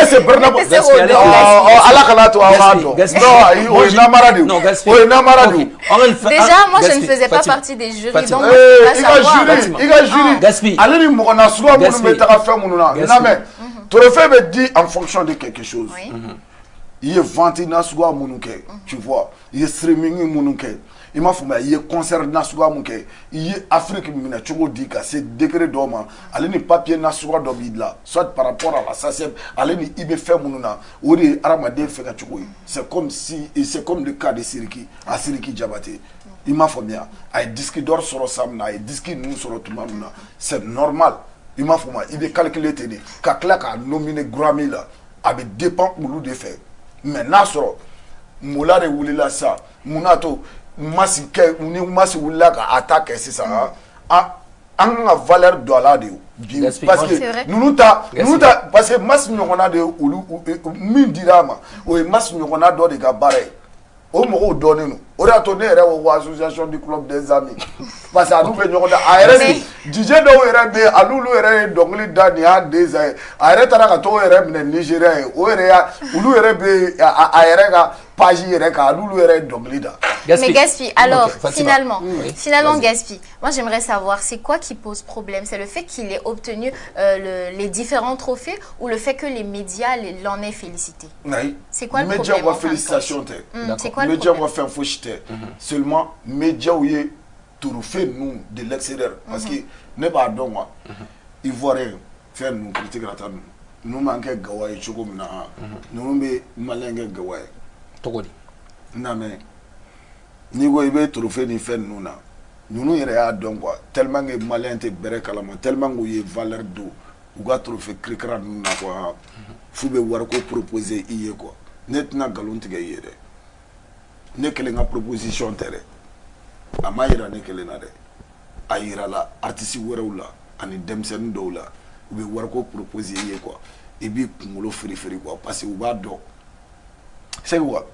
ce que Burna Boy ala kana to aw b'a dɔn non o ye namara de o ye namara de. Déjà moi je ne faisais pas partie des jurys donc i ka jury ale ni mɔgɔ nasuguya minnu bɛ taga fɛn minnu na lamɛn trophée bɛ di en fonction de quelque chose i ye vente nasuguya minnu kɛ tu vois i ye streaming minnu kɛ i m'a faamuya i ye concert nasuguya mun kɛ i ye Afrique minɛ cogo di ka se degré dɔ ma ale ni papier nasuguya dɔ b'i la soit par rapport à la SACEM ale ni i bɛ fɛn minnu na o de ye hadamaden fɛ ka cogo ye c'est comme le cas de Sidiki a Sidiki Diabaté i m'a faamuya a ye disque d'or sɔrɔ san min na a ye disque ninnu sɔrɔ tuma min na c'est normal i m'a faamuya i bɛ calculer ten de ka tila k'a nominer Grammy la a bɛ dépend olu de fɛ mais n'a sɔrɔ Mola de wulila sa mun n'a to Masi wulila ka attaque sisan an valeur de la de parce que nous parce que mas ɲɔgɔnna de olu min dira ma o ye mas ɲɔgɔnna dɔ de ka baara ye o mɔgɔw dɔnnen don o de y'a to ne yɛrɛ ko association du club des amis parce que a n'u bɛ ɲɔgɔn da a yɛrɛ DJ dɔw yɛrɛ bɛ yen a n'olu yɛrɛ ye dɔnkili da nin y'a den ye a yɛrɛ taara ka t'o yɛrɛ minɛ Nigéria ye o yɛrɛ y'a olu yɛrɛ bɛ a yɛrɛ ka page yɛrɛ kan a n'olu yɛrɛ ye dɔnkili da. Mais Gaspi, alors finalement Gaspi, moi j'aimerais savoir c'est quoi qui pose problème? C'est le fait qu'il ait obtenu les différents trophées ou le fait que les médias l'en aient félicité? C'est quoi le problème? Médias voient félicitations. C'est quoi le médias problème? voient faire fauchité. Seulement médias où il trophée nous de l'extérieur parce que ne pas donc moi Ivoirien faire nous critique la nous manquer gawaï chokomina nous be malengue gawaï togodi mais ni go ibe trophée ni fait nous na nous yɛrɛ y'a dɔn quoi tellement que malien te bɛrɛ kalama tellement que ye valeur do u ka trophée krikra nous na quoi fu be wari ko proposer i ye quoi ne tɛna galon tigɛ i ye dɛ ne kelen ka proposition tɛ dɛ a ma yira ne kelen na dɛ a yira la artiste wɛrɛw la ani denmisɛnnin dɔw la u bɛ wari ko proposer i ye quoi i b'i kunkolo firifiri quoi parce que u b'a dɔn c'est quoi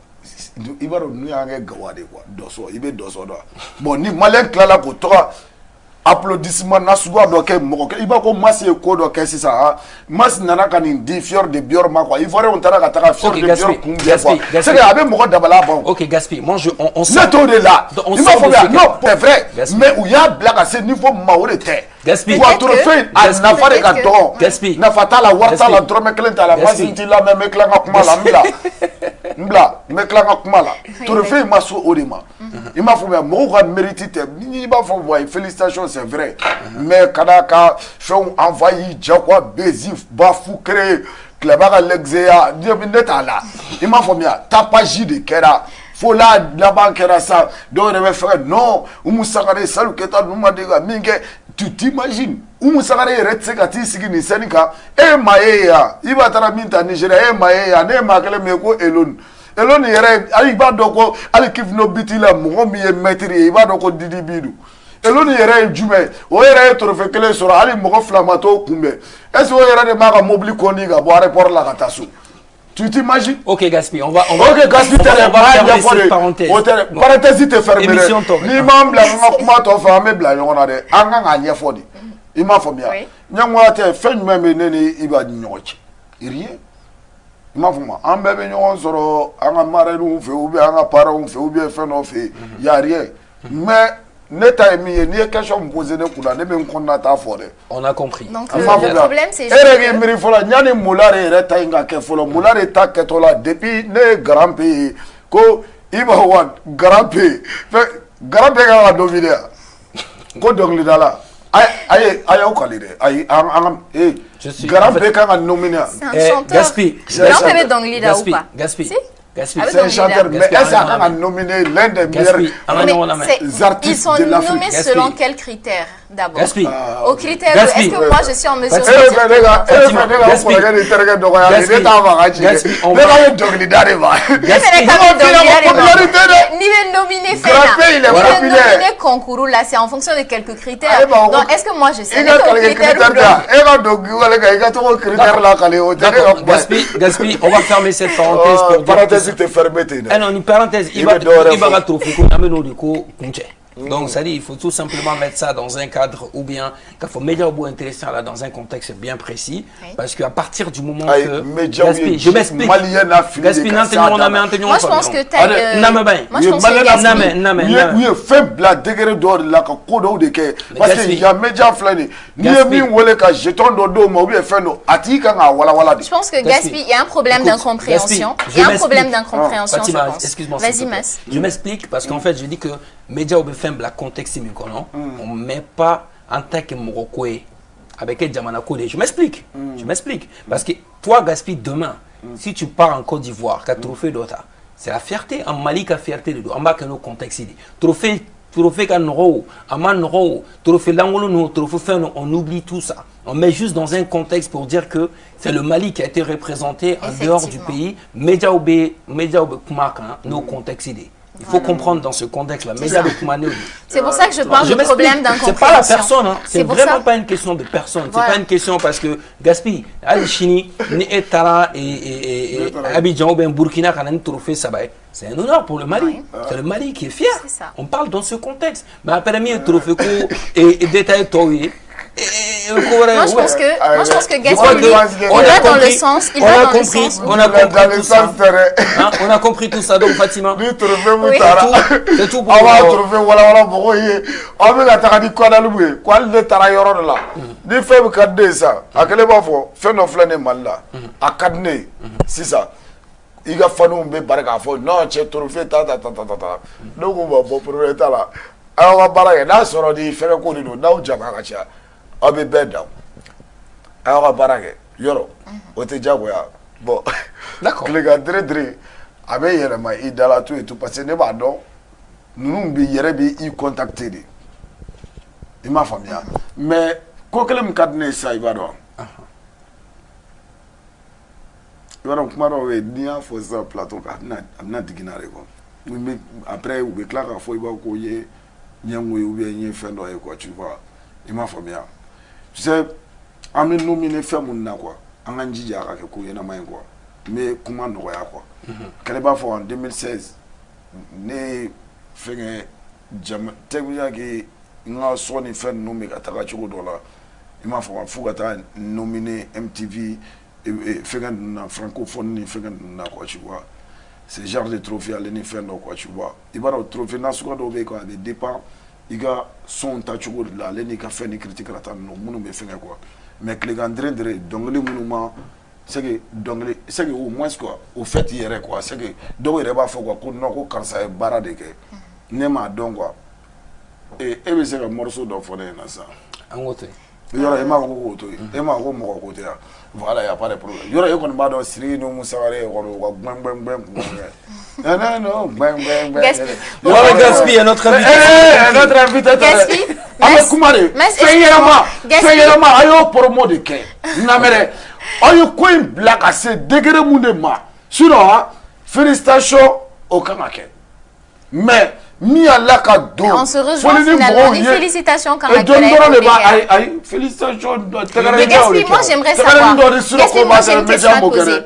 i b'a dɔn n'u y'an kɛ gawa de quoi dɔsɔ i bɛ dɔsɔ dɔn bon ni maliyɛn tilala k'o tɔgɔ applaudissement na suguya dɔ kɛ mɔgɔ kɛ i b'a ko Masi ye ko dɔ kɛ sisan Masi nana ka nin di Fior de Bior ma quoi Ivoirien taara ka taga Fior de Bior kun bɛɛ quoi c'est que a bɛ mɔgɔ dabala ban. Ok Gaspi, moi on ne t'o de la i m'a fɔ non c'est vrai mais u y'a bila ka se niveau ma o de tɛ. Gaspi wa trophée a nafa de ka dɔgɔ Gaspi nafa t'a la wari t'a la dɔrɔmɛ kelen t'a la Masi t'i lamɛn n bɛ tila n ka kuma la n bila n bɛ tila n ka kuma la trophée ma so o de ma i m'a fɔ mɔgɔw ka mérite tɛ i b'a fɔ wa félicitations c'est vrai mais kana ka fɛnw envahi Diakwa Bezi Bafou créé Cléba ka Lexia ne t'a la i m'a fɔ tapage de kɛra fo la laban kɛra sa dɔw yɛrɛ bɛ fɛ non Oumou Sangaré Salou Keita ninnu ma deli ka min kɛ tu t'imagines Oumou Sangaré yɛrɛ tɛ se ka t'i sigi nin scène kan e maa ye yan i b'a taara min ta Nigéria e maa ye yan ne ye maa kelen min ye ko Eloni Eloni yɛrɛ hali i b'a dɔn ko hali Kifno Biti la mɔgɔ min ye maître ye i b'a dɔn ko Didi Bidu Eloni yɛrɛ ye jumɛn o yɛrɛ ye trophée kelen sɔrɔ hali mɔgɔ fila ma t'o kunbɛn est-ce que o yɛrɛ de b'a ka mobili kɔni ka bɔ aéroport la ka taa so. Tu t'imagines? Ok Gaspi, on va Gaspi, on va fermer cette parenthèse. Parenthèse te fermer. Ni ma bla nga kuma to fa me bla ɲɔgɔn na dɛ. An ka ɲɛ fɔ de. I m'a faamuya. Ɲɛmɔgɔya tɛ fɛn jumɛn bɛ ne ni i b'a ni ɲɔgɔn cɛ. Rien. I m'a faamu. An bɛɛ bɛ ɲɔgɔn sɔrɔ an ka marraines fɛ ou bien an ka parents fɛ ou bien fɛn dɔ fɛ. Y a rien. Mais ne ta ye min ye n'i ye question me poser ne kunna ne bɛ n kɔnɔna t'a fɔ dɛ. On a compris. Donc le problème c'est e yɛrɛ k'i miiri fɔlɔ yanni Mulare yɛrɛ ta in ka kɛ fɔlɔ Mulare ta kɛtɔ la depuis ne ye grand P ye ko i b'a wa grand P grand P kan ka dɔ wili yan ko dɔnkilidala a y'aw kali dɛ ayi an ka grand P kan ka nominer yan. C'est un chanteur. Gaspi. Grand P bɛ dɔnkili da ou pas? Gaspi. C'est un chanteur, mais est-ce qu'on a nominé l'un des meilleurs artistes ils sont de l'Afrique? nommés selon quels critères d'abord? Gaspi. Au critère de est-ce que moi je suis en mesure de dire nominé concours là, c'est en fonction de quelques critères. Donc est-ce que moi je sais Gaspi, on va fermer cette parenthèse. Non, une parenthèse. Il va donc, ça dit, il faut tout simplement mettre ça dans un cadre ou bien qu'il faut média au bout intéressant là dans un contexte bien précis. Parce qu'à partir du moment que Gaspi, je m'explique. Gaspi, moi je pense que tu as. Moi je pense que oui, faible la degré d'or la kodo de que parce que il y a média flâné. Ni mi wole ka jeton dodo mo bien fait no ati kan wala wala. Je pense que Gaspi, il y a un problème d'incompréhension. Il y a un problème d'incompréhension, je pense. Excuse-moi. Vas-y, Mas. Je m'explique parce qu'en fait, je dis que média au la contexte on ne met pas en tant que Moroccoé avec un Djamanako. Je m'explique. Je m'explique. Parce que toi, Gaspi, demain, si tu pars en Côte d'Ivoire, tu as trophée d'Ota, c'est la fierté. En Mali, tu as fierté de en bas que nos contextes. Trophée qu'en trophée l'angolo, trophée fin, on oublie tout ça. On met juste dans un contexte pour dire que c'est le Mali qui a été représenté en dehors du pays. Média Obe Kumak, nos contextes. Il faut comprendre dans ce contexte-là. Mais avec Mané. C'est pour ça que je parle du problème d'incompréhension. C'est pas la personne, hein. C'est vraiment pas une question de personne. C'est pas une question parce que Gaspi, Al-Chini, ni Etara et Abidjan ou bien Burkina qui a un trophée, c'est un honneur pour le Mali. C'est le Mali qui est fier. On parle dans ce contexte. Mais après, il y a un trophée et détail Toye. Moi, je pense que Gaspi, il va dans le sens. Il va dans le sens. On a compris tout ça, donc Fatima. Lui, trophée, c'est tout pour moi. Voilà, on veut la taradi quoi dans le quoi le tarayor là. Ni fait que cadre ça. À quel moment fait nos flâner mal là. À cadre, c'est ça. Il y a fallu un peu baraka fo non c'est trophée ta. Donc on va pour le ta là. Alors on va baraka là sur di fait ko ni no jama ka cha. Abi bedam. Alors on va baraka yoro. O te jagoya. Bon. D'accord. Les gars très avec yelema i dala tout et tout parce que ne ba don nous bi yere bi i contacter de. Il m'a famille. Mais ko kelem kadne ça il va don. Yɔrɔ kuma dɔw bɛ yen n'i y'a fɔ sisan plateau kan a bɛna digi n'a de kɔ après u bɛ tila k'a fɔ i b'a ko i ye ɲɛngo ye ou bien i ye fɛn dɔ ye quoi tu vois i m'a faamuya tu sais an bɛ nominer fɛn minnu na quoi an k'an jija a ka kɛ ko ɲɛnama ye quoi n bɛ kuma nɔgɔya quoi kɛlɛ b'a fɔ en 2016 ne ye fɛnkɛ jama tɛguya kɛ n ka sɔ ni fɛn ninnu bɛ ka taga cogo dɔ la i m'a faamuya fo ka taa nominer MTV francophone ni quoi tu vois c'est genre de trophée aller ni faire quoi tu vois il va au trophée na suka do be quoi des départ il ga son ta chugo la aller ni ka faire ni critique la tan no munu be faire quoi mais que les gandre donc les monuments c'est que donc c'est que au moins quoi au fait hier quoi c'est que do il va faut quoi ko non ko karsa e bara de ke ne ma donc quoi et be c'est un morceau d'en fone na ça en wote yoro e ma ko to e ma ko mo ko te ya voilà, il n'y a pas de problème. Il y a un peu de Syrie, nous sommes allés au Voilà, Gaspi, notre invité. Notre invité. Gaspi, avec Koumare, Fayama, ayo promo de Ken. Namere, ayo quoi black à ce degré moudema. Sinon, félicitations au Kamake. Mais, mi Allah ka do. On se rejoint finalement. Une félicitation quand même. Félicitations. Mais Gaspi, moi j'aimerais savoir. Gaspi, moi j'ai une question à poser.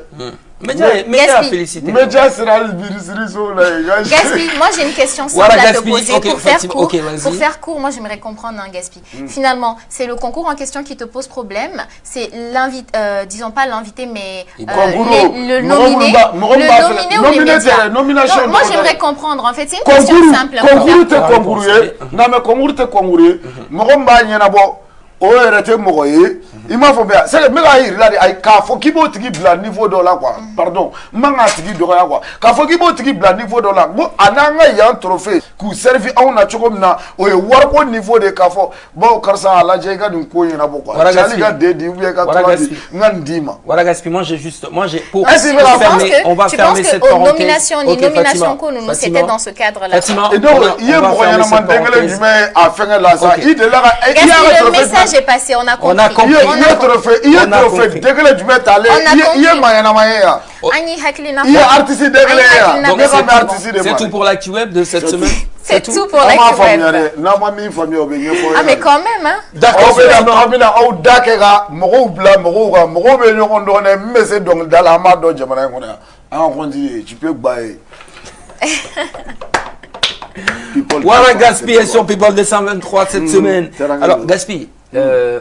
Média félicité. Média sera Gaspi, moi j'ai une question simple à te poser pour faire court. Pour faire court, moi j'aimerais comprendre, hein, Gaspi. Finalement, c'est le concours en question qui te pose problème. C'est l'invité, disons pas l'invité, mais le nominé. Le nominé ou les médias. Donc, moi j'aimerais comprendre. En fait, c'est une question simple. Concours te concours. Non mais concours te concours. Mogomba nyenabo. O RT mogoye il m'a fait c'est le mec là ay ka fo ki bo tigi bla niveau de là quoi pardon manga tigi do quoi ka fo ki bo tigi bla niveau de là bo ananga ya trophée ku servi on na choko na o war ko niveau de ka fo bo karsa ala je ga dun ko yina bo quoi jali ga de di ou bien ka ngandima voilà Gaspi moi j'ai pour on va fermer cette parenthèse nomination que nous c'était dans ce cadre là et donc il y a moyen de dengale du mais à faire là ça il de là il y a le message est passé, on a compris. Il y a trophée, dès que le jumet allé, il y a Maya. Il y a artiste c'est tout pour l'actu web de cette semaine. C'est tout pour l'actu web. Ah mais quand même hein. D'accord, d'accord, tu peux bailler. Voilà Gaspi sur People 223 cette semaine. Alors Gaspi,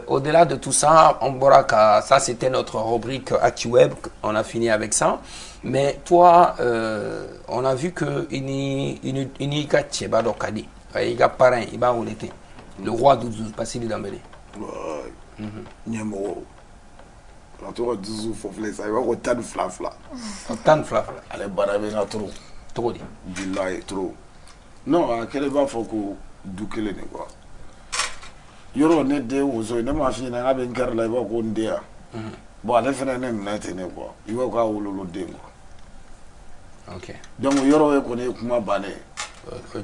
au-delà de tout ça, ça c'était notre rubrique ActuWeb, on a fini avec ça. Mais toi, on a vu que le roi Doudou, Passili Dambélé. La tour de Doudou, ça va au tas de flafla. Tant de flafla. Allez, barabina trop. Trop dit. Billahi trop. Non, à quel va faut que doukele ne quoi. Yoro ne de ozo ne ma fi na ben kar la ba ko ndia. Bon, les fena ne na tene quoi. Il va quoi wololo de quoi. OK. Donc yoro e ko ne kuma bane.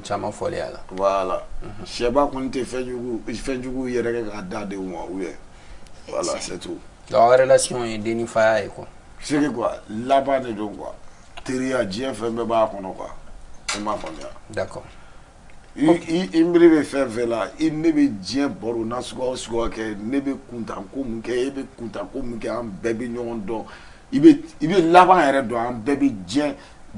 Chama folie là. Voilà. Sheba ko nte fejugu yere ka da de moi oui. Voilà, c'est tout. La relation est dénifaya quoi. C'est quoi? Là-bas ne donc quoi. Teria Dieu fait me ba kono quoi. i m'a faamuya. D'accord. I miiri bɛ fɛn fɛn la i ne bɛ diɲɛ baro na suguya o suguya kɛ ne bɛ kuntan ko mun kɛ e bɛ kuntan ko mun kɛ an bɛɛ bɛ ɲɔgɔn dɔn i bɛ laban yɛrɛ dɔn an bɛɛ bɛ diɲɛ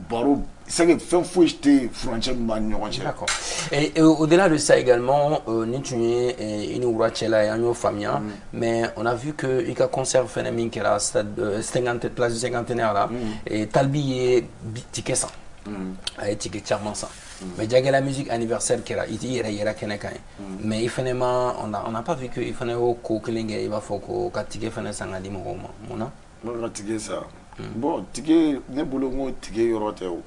baro c'est que fɛn foyi tɛ frontière min b'a ni ɲɔgɔn cɛ. D'accord. Et au-delà de ça également, ni tu es une Urachela et un famille, mais on a vu que il y a concert phénomène qui est là, stade 50 place du cinquantenaire là, et Talbi est ticket ça. Ay ticket charmant ça. Mais il y a la musique anniversaire qui est là, il y a mais il fait on n'a pas vu que il fait au coqueling il va faut que ticket fait ça ngadi mo mona. Moi ticket ça. Bon ticket ne bolo ngo ticket yorote o.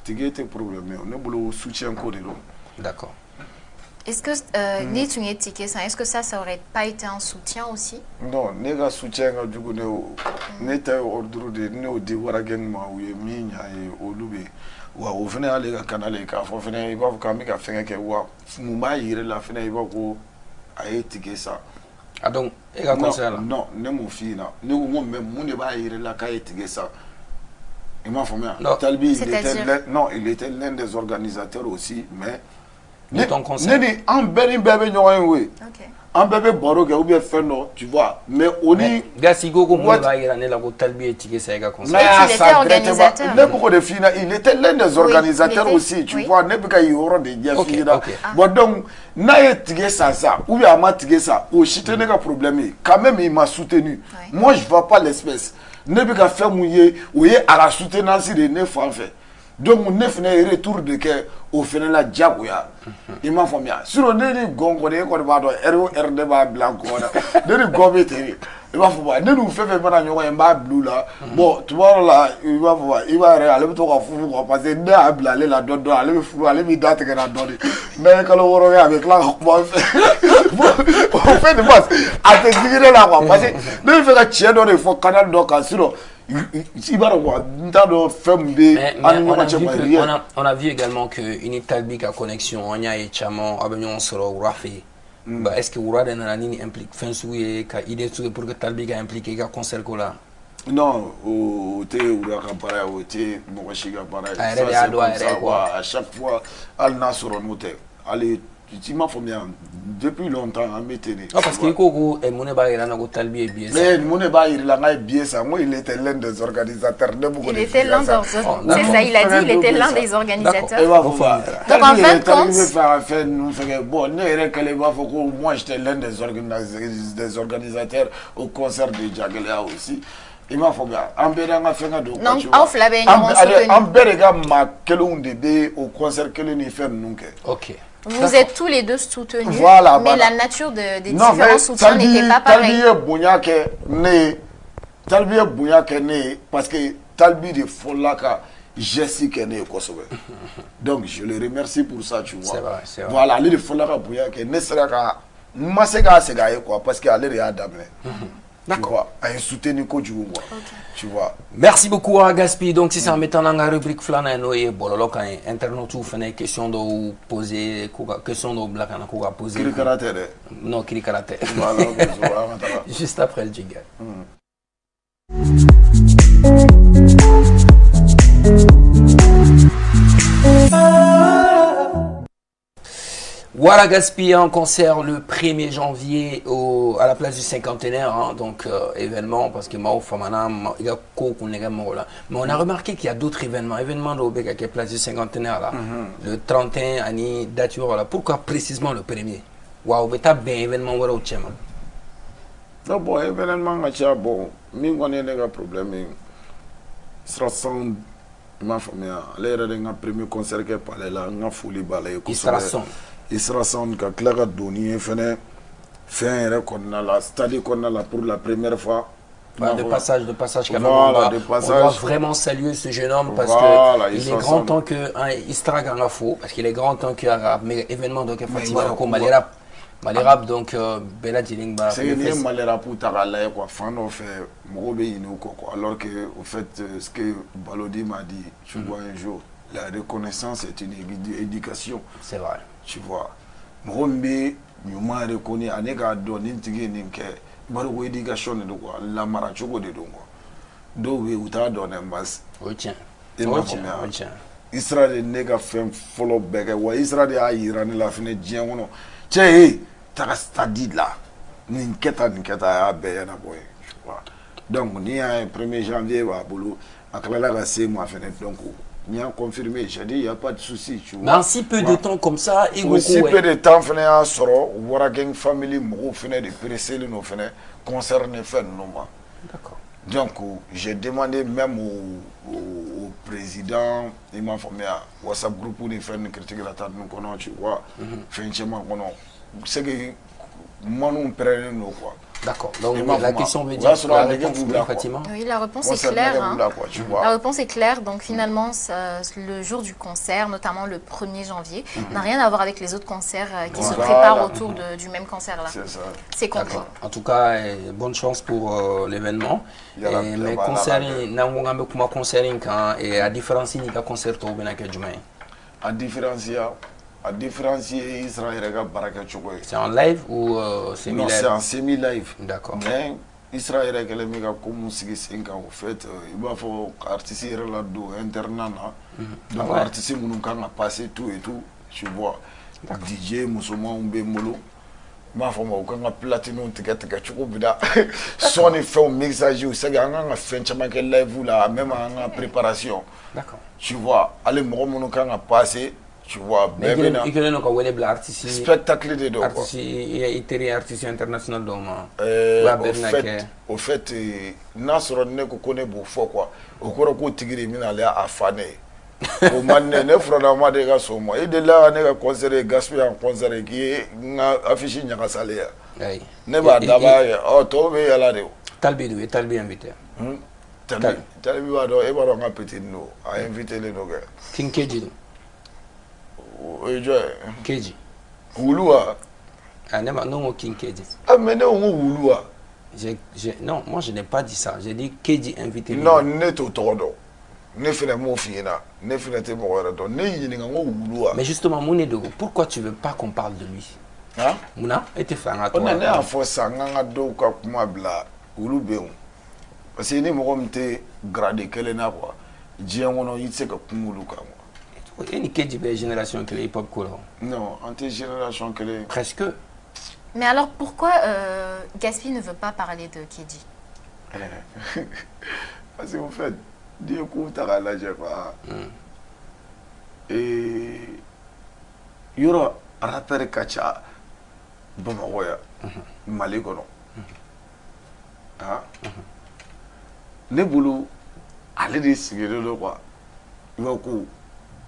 Ticket te problème ne bolo soutien ko de lo. D'accord. Est-ce que ni tu es ticket ça, est-ce que ça aurait pas été un soutien aussi? Non, ne ga soutien ga jugu ne ta ordre de ne o di wara gen ma o ye mi nya ye olube wa o fene ale ga kanale ka fo fene i ba fo ka mi ka fenge ke wa mu ma yire la fene i ba ko aye ticket ça. Ah donc et ga concert là? Non, ne mo fi na ne ko même mu ne ba yire la ka ye ticket ça. Il m'a formé. Talbi il était l'un des organisateurs aussi mais ton concert. En bébé oui. En bébé baro ou bien fait non, tu vois. Mais on est. Gassigo comme moi va y aller là pour Talbi et ticket ça concert. Il était organisateur. Il était l'un des organisateurs aussi, tu vois. Ne peut pas y avoir des dias. Bon donc n'a ticket ça ou bien ma ticket ça. Au chite n'est pas problème. Quand même il m'a soutenu. Moi je vois pas l'espèce. Ne peut pas faire mouiller ou à la soutenance de neuf en fait. Donc ne fait retour de que au final la diagoya il m'a formé sur ne gongo de ko ba do r de ba blanco ne gobe teri il va faut ne nous fait bana nyoko en ba blue là bon tomorrow là il va aller to ka fu ko parce que ne a blale la do aller fu aller mi date que na do mais quand le woro avec la bon fait de base à te dire là quoi parce que ne fait ka tien do il faut canal do ka sur on a vu également que une Talbi a connexion on y a échamo abignon solo Rafi. Est-ce que Oura de Nanani implique fin souye ka idée pour que Talbi a impliqué ka concert là? Non, au thé Oura Kampara au thé Mokachiga Para. À chaque fois al Nasoro noté. Allez tu m'as fait bien depuis longtemps à m'étonner. Parce que Koko et Mouneba il a un Talbi et bien ça. Mais Mouneba il a un bien ça. Moi il était l'un des organisateurs de beaucoup. Il était l'un des organisateurs. C'est ça, il a dit il était l'un des organisateurs. Donc en fin de compte, bon, moi j'étais l'un des organisateurs au concert de Djagelea aussi. Il m'a fait bien. Non, off la soutenu. En Berega ma kelon de au concert que nous fait nous. OK. Vous êtes tous les deux soutenus, voilà, mais la nature des différents soutiens n'était pas pareille. Talbi est bouillak né parce que Talbi de Folaka Jessica né au Kosovo. Donc je le remercie pour ça, tu vois. C'est vrai. Voilà, lui de Folaka bouillak ne sera qu'à Masega Segaye quoi parce qu'il a l'air d'amener. D'accord. Un soutenu que tu vois. Merci beaucoup à Gaspi. Donc si ça met en la rubrique flana et bololo quand internaute ou fait question de poser question de black na ko poser. Kiri caractère. Non, kiri caractère. Voilà, juste après le jingle. Voilà Gaspi en concert le 1er janvier à la place du cinquantenaire, hein, donc événement parce que Mao Famana, il y a mais on a remarqué qu'il y a d'autres événements de Obeka qui est place du cinquantenaire là, le 31 année dature là. Pourquoi précisément le 1er? Waouh, mais t'as bien événement voilà au Tchema. Non bon événement à bon, mais on a un problème. Sera sans ma famille, l'air d'un premier concert qui est pas là, on a foulé balai. Il sera son. Il sera sans que Clara Doni fait un record c'est-à-dire qu'on a là pour la première fois. De passage quand même. Voilà, on doit vraiment saluer ce jeune homme parce que il est grand temps que il se traque en faux parce qu'il est grand temps qu'il y a un événement donc effectivement comme Malérab donc Bella Dilingba. C'est une Malérab pour Tarala quoi. Fan of Mobé quoi. Alors que au fait ce que Balodi m'a dit, tu vois un jour, la reconnaissance est une éducation. C'est vrai. Tu vois, Mrombe, nous m'avons reconnu, à n'égal donné une tigre n'importe quelle éducation de quoi, la marachoco de donc. Donc, oui, où t'as donné un bas. Oui, tiens. Et Isra de ne ka fɛn fɔlɔ bɛɛ kɛ wa Isra de y'a yira ne la fɛnɛ diɲɛ kɔnɔ cɛ taga stade la nin kɛta a y'a bɛɛ ɲɛnabɔ ye donc ni y'a ye 1er janvier b'a bolo a tilala ka se ma fɛnɛ donc n y'a confirmé j'ai dit il y a pas de souci tu vois mais en si peu de temps comme ça si peu de temps fɛnɛ y'a sɔrɔ Warageng family mɔgɔw fɛnɛ de pressé no fɛnɛ concerné fɛn ninnu ma d'accord. Donc, j'ai demandé même au président, il m'a formé à WhatsApp groupe pour faire une critique de la table, tu vois, c'est que moi, nous prenons quoi. D'accord. Donc, la question veut dire la réponse, effectivement. Oui, la réponse est claire. Hein. La réponse est claire. Donc, finalement, le jour du concert, notamment le 1er janvier, n'a rien à voir avec les autres concerts qui se préparent autour du même concert-là. C'est ça. C'est concret. En tout cas, bonne chance pour l'événement. Mais concert, et à différencier du concert au à différencier Israël et Baraka. C'est en live ou semi-live? Non, c'est en semi-live. D'accord. Mais Israël est comme si c'est en fait, il va falloir artistes internat. Donc, artistes qui ont passé tout et tout, tu vois. DJ, Moussouma, Mbemolo. Ma femme a platinum ticket bida son fait mixage c'est que fait chama que live là même en préparation. D'accord. Tu vois, allez mon kan a passé, tu vois, mais il y a un web artiste spectacle de artiste et artiste international donc au fait Nasro ne ko connaît beau fort quoi. Au ko tigiri mina aller à fané. O manne ne frona ma de ga so mo e de la ne ga concert gaspé en concert qui nga affiche nya sale ya ay ne ba daba o to be yala de talbi invité talbi wa do e ba do nga petit no a invité le no ga king keji o jo keji wuluwa anema non king keji mais ne o wuluwa non moi je n'ai pas dit ça j'ai dit keji invité non ne to do ne fina mo fina ne fina te mo do ne yini nga wuluwa mais justement Monedo pourquoi tu veux pas qu'on parle de lui hein Mouna était fait à toi on a force nga do ka kuma bla wulu beun parce que ni mo mte gradé kelena quoi dieu ngono yitse ka kumulu ka mo et ni keji be génération que hip hop quoi non anti génération que les presque. Mais alors pourquoi Gaspi ne veut pas parler de Keji? Parce qu'en fait Dieu couvre la jefa et il y aura un rappeur kacha Bamagoya Mali kono ah ne bulu aller de signer le quoi il va ko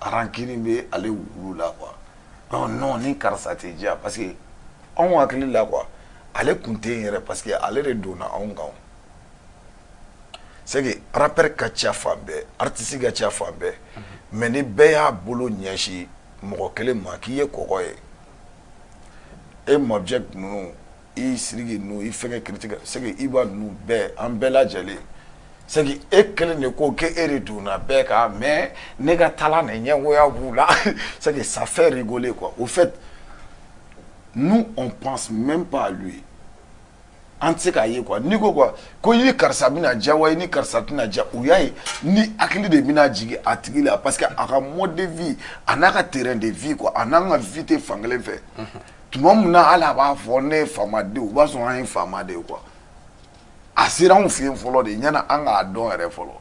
rankini be aller wulu la quoi non ni karsate dia parce que on hakili la quoi aller compter yɛrɛ parce que aller de donna on kan c'est que rappeur kacha fambe artiste kacha fambe mais ni bɛɛ y'a bolo ɲɛsi mɔgɔ kelen ma k'i ye kɔgɔ ye e m'object ninnu i siriki ninnu i fɛngɛ critique c'est que i b'a ninnu bɛɛ an bɛɛ lajɛlen c'est que e kelen de ko ke e de donna bɛɛ kan mais ne ka tala ni ɲɛngoya b'u la c'est que ça fait rigoler quoi au fait nous on pense même pas à lui an tɛ se k'a ye quoi n'i ko quoi ko i ni karisa bɛna diya wa i ni karisa tɛna diya u y'a ye ni hakili de bɛna jigin a tigi la parce que a ka mode de vie a n'a ka terrain de vie quoi a n'an ka vie tɛ fankelen fɛ tuma min na hali a b'a fɔ ne ye faamaden o b'a sɔrɔ an ye faamaden quoi a sera anw fɛ yen fɔlɔ de yanni an k'a dɔn yɛrɛ fɔlɔ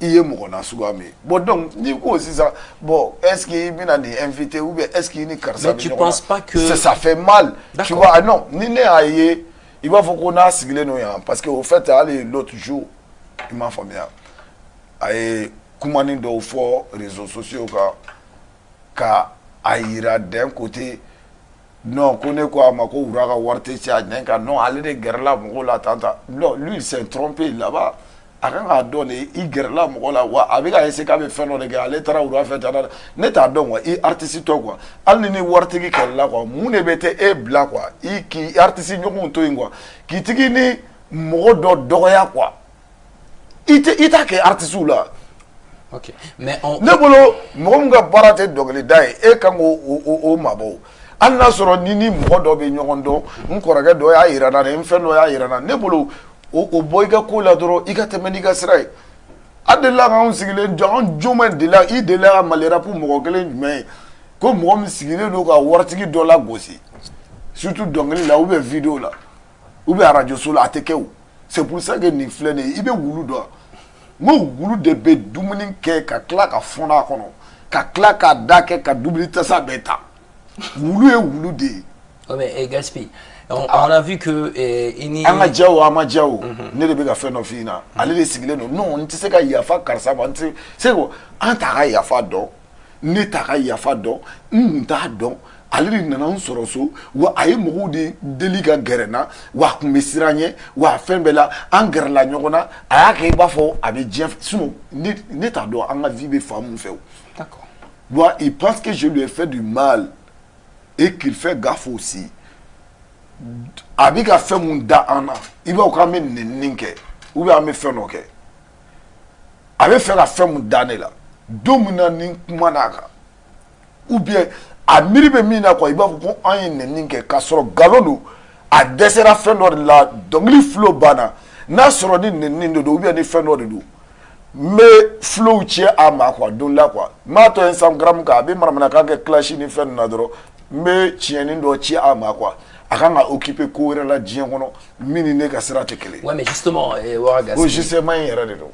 i ye mɔgɔ nasuguya min ye bon donc n'i ko sisan bon est ce que i bɛna nin invité ou bien est ce que i ni karisa bɛ ɲɔgɔn na mais tu penses pas que ça fait mal tu vois non ni ne y'a ye il va falloir qu'on a siglé nous parce que au fait allez l'autre jour il m'a formé a ye kumani dɔw fɔ réseaux sociaux ka aïra d'un côté non ko ne ko a ma ko wura ka wari tɛ ci a ɲɛ kan non ale de gɛrɛla mɔgɔw la tan non lui il s'est trompé là-bas a kan k'a dɔn de i gɛrɛla mɔgɔ la wa a bɛ ka essayer k'a bɛ fɛn dɔ de kɛ ale taara wura fɛ tan ne t'a dɔn quoi i artiste tɔ quoi hali ni waritigi kɛlɛla quoi mun de bɛ tɛ e bila quoi i k'i artiste ɲɔgɔnw to yen quoi k'i tigi ni mɔgɔ dɔ dɔgɔya quoi i t'a kɛ artiste la. ok mais on ne bolo mɔgɔ min ka baara tɛ dɔnkilida ye e kan k'o mabɔ hali n'a sɔrɔ ni mɔgɔ dɔ bɛ ɲɔgɔn dɔn n kɔrɔkɛ dɔ y'a yira n na n fɛn dɔ y'a yira n na ne bolo o bɔ i ka ko la dɔrɔn i ka tɛmɛ n'i ka sira ye adela kan sigilen jɔn juma de la I de la malera pour mɔgɔ kelen jumɛn ko mɔgɔ min sigilen don ka waritigi dɔ la gosi surtout dɔnkili la ou bien vidéo la ou bien radio so la a tɛ kɛ o c'est pour ça que nin filɛ nin ye I bɛ wulu dɔn n ko wulu de bɛ dumuni kɛ ka tila ka fɔnɔ a kɔnɔ ka tila ka da kɛ ka dumuni tasa bɛɛ ta wulu ye wulu de ye. mais Gaspi, on a vu que an ka diya o an ma diya o ne de bɛ ka fɛn dɔ f'i ɲɛna ale de sigilen don non n tɛ se ka yafa karisa ma n tɛ se ko an t'a ka yafa dɔn ne t'a ka yafa dɔn n kun t'a dɔn ale de nana n sɔrɔ so wa a ye mɔgɔw de deli ka gɛrɛ n na wa a kun bɛ siran ɲɛ wa fɛn bɛɛ la an gɛrɛla ɲɔgɔn na a y'a kɛ I b'a fɔ a bɛ diɲɛ sinon ne t'a dɔn an ka vie bɛ fan mun fɛ o. D'accord. Moi, il pense que je lui ai fait du mal et qu'il fait gaffe aussi. A bɛ ka fɛn mun da an na I b'a fɔ k'an bɛ nɛnini kɛ ou bien an bɛ fɛn dɔ kɛ a bɛ fɛ ka fɛn mun da ne la don min na ni kuma n'a kan ou bien a miiri bɛ min na quoi I b'a fɔ ko an ye nɛnini kɛ k'a sɔrɔ nkalon don a dɛsɛra fɛn dɔ de la dɔnkili flow banna n'a sɔrɔ ni nɛnini de don ou bien ni fɛn dɔ de don n bɛ flow ci a ma quoi don la quoi n b'a to Instagram kan a bɛ manamanakan kɛ clash ni fɛn ninnu na dɔrɔn n bɛ tiɲɛni dɔ ci a ma quoi a kan ka occuper ko wɛrɛ la diɲɛ kɔnɔ min ni ne ka sira tɛ kelen. Ouais, mais justement, Wara Gaspi. O gisement in yɛrɛ de don.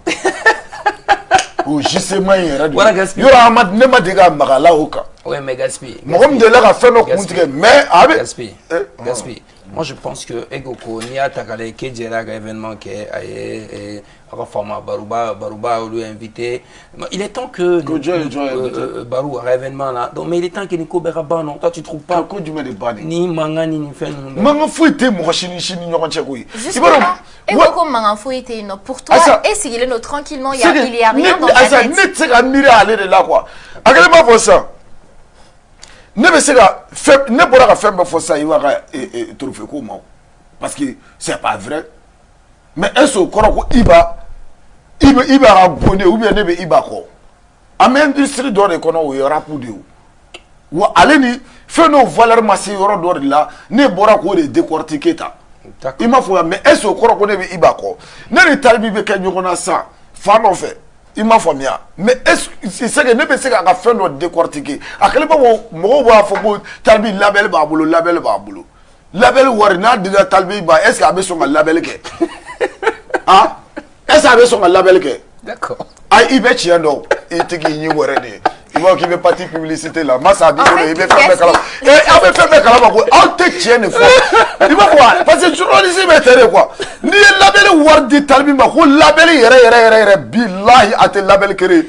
O gisement in yɛrɛ de don. Wara Gaspi. Yɔrɔ ne ma deli ka maga la o kan. Ouais, mais Gaspi. Mɔgɔ min delila ka fɛn dɔ kun tigɛ mais a bɛ. Gaspi. Gaspi. Moi, je pense que Egoko ni a takale ke jera ka événement ke aye aka format Barouba lui invité. Il est temps que Barou à événement là. Donc mais il est temps que Nico Beraba non. Toi tu trouves pas ko jumɛn de banni ni manga ni fɛn ninnu. Manga foyi tɛ mɔgɔ si ni ɲɔgɔn cɛ koyi. Justement, Egoko manga foyi tɛ yen nɔ. Pour toi, sigilen don tranquillement, il y a rien dans ta tête. Ne tɛ se ka miiri ale de la quoi. A kɛlen b'a fɔ sisan. Ne bɛ se ka fɛn ne bɔra ka fɛn bɛɛ fɔ sisan I b'a ka trophée ko ma parce que c'est pas vrai mais est-ce que o kɔrɔ ko I b'a ka bonne ou bien ne bɛ I b'a kɔ an bɛ industrie dɔ de kɔnɔ o ye rap de ye wa ale ni fɛn dɔw valeur ma se yɔrɔ dɔ de la ne bɔra k'o de décortiquer tan I m'a fɔ mais est-ce que o kɔrɔ ko ne bɛ I b'a kɔ ne ni Talibi bɛ kɛ ɲɔgɔn na sisan fan dɔ fɛ I m'a faamuya mais est-ce que ne bɛ se k'a ka fɛn dɔ décortiquer a kɛlen b'a fɔ mɔgɔw b'a fɔ ko Talibi label b'a bolo label b'a bolo label wari n'a dira Talibi ba est-ce que a bɛ sɔn ka label kɛ ah est-ce que a bɛ sɔn ka label kɛ d'accord I bɛ tiɲɛ dɔn I tɛ k'i ɲi wɛrɛ de ye I b'a fɔ k'i bɛ parti publicité la masa b'i bolo I bɛ fɛn bɛɛ kalama aw bɛ fɛn bɛɛ kalama ko aw tɛ tiɲɛ de fɔ I b'a fɔ parce que journaliste bɛ tɛ de quoi n'i ye label wari di Talibi ma ko label yɛrɛ bilahi a tɛ label créer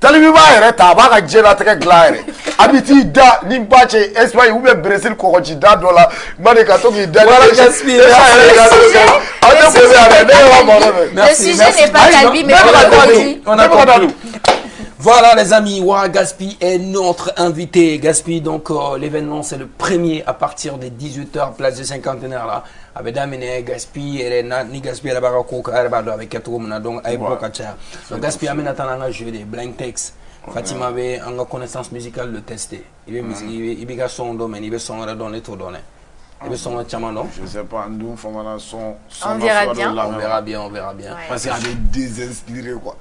Talibi b'a yɛrɛ ta a b'a ka diɲɛlatigɛ dilan yɛrɛ a bɛ t'i da ni ba cɛ Espagne ou bien Brésil kɔgɔji da dɔ la mani ka to k'i da Le sujet n'est pas Talibi mais Kɔgɔji. Voilà les amis, Wara Gaspi est notre invité. Gaspi, donc l'événement c'est le premier à partir de 18h, place du cinquantenaire là. Avec Damine Gaspi, ni Gaspi elle va coca, elle va avec Katoumna donc avec Bokacha. Donc Gaspi amène à jeu des blank text. Fatima avait en connaissance musicale de tester. Il veut son domaine, il veut son redonner tout donner. Il veut son chamano. Je sais pas, nous son. On verra bien. On verra bien. Parce qu'il avait désinspiré quoi.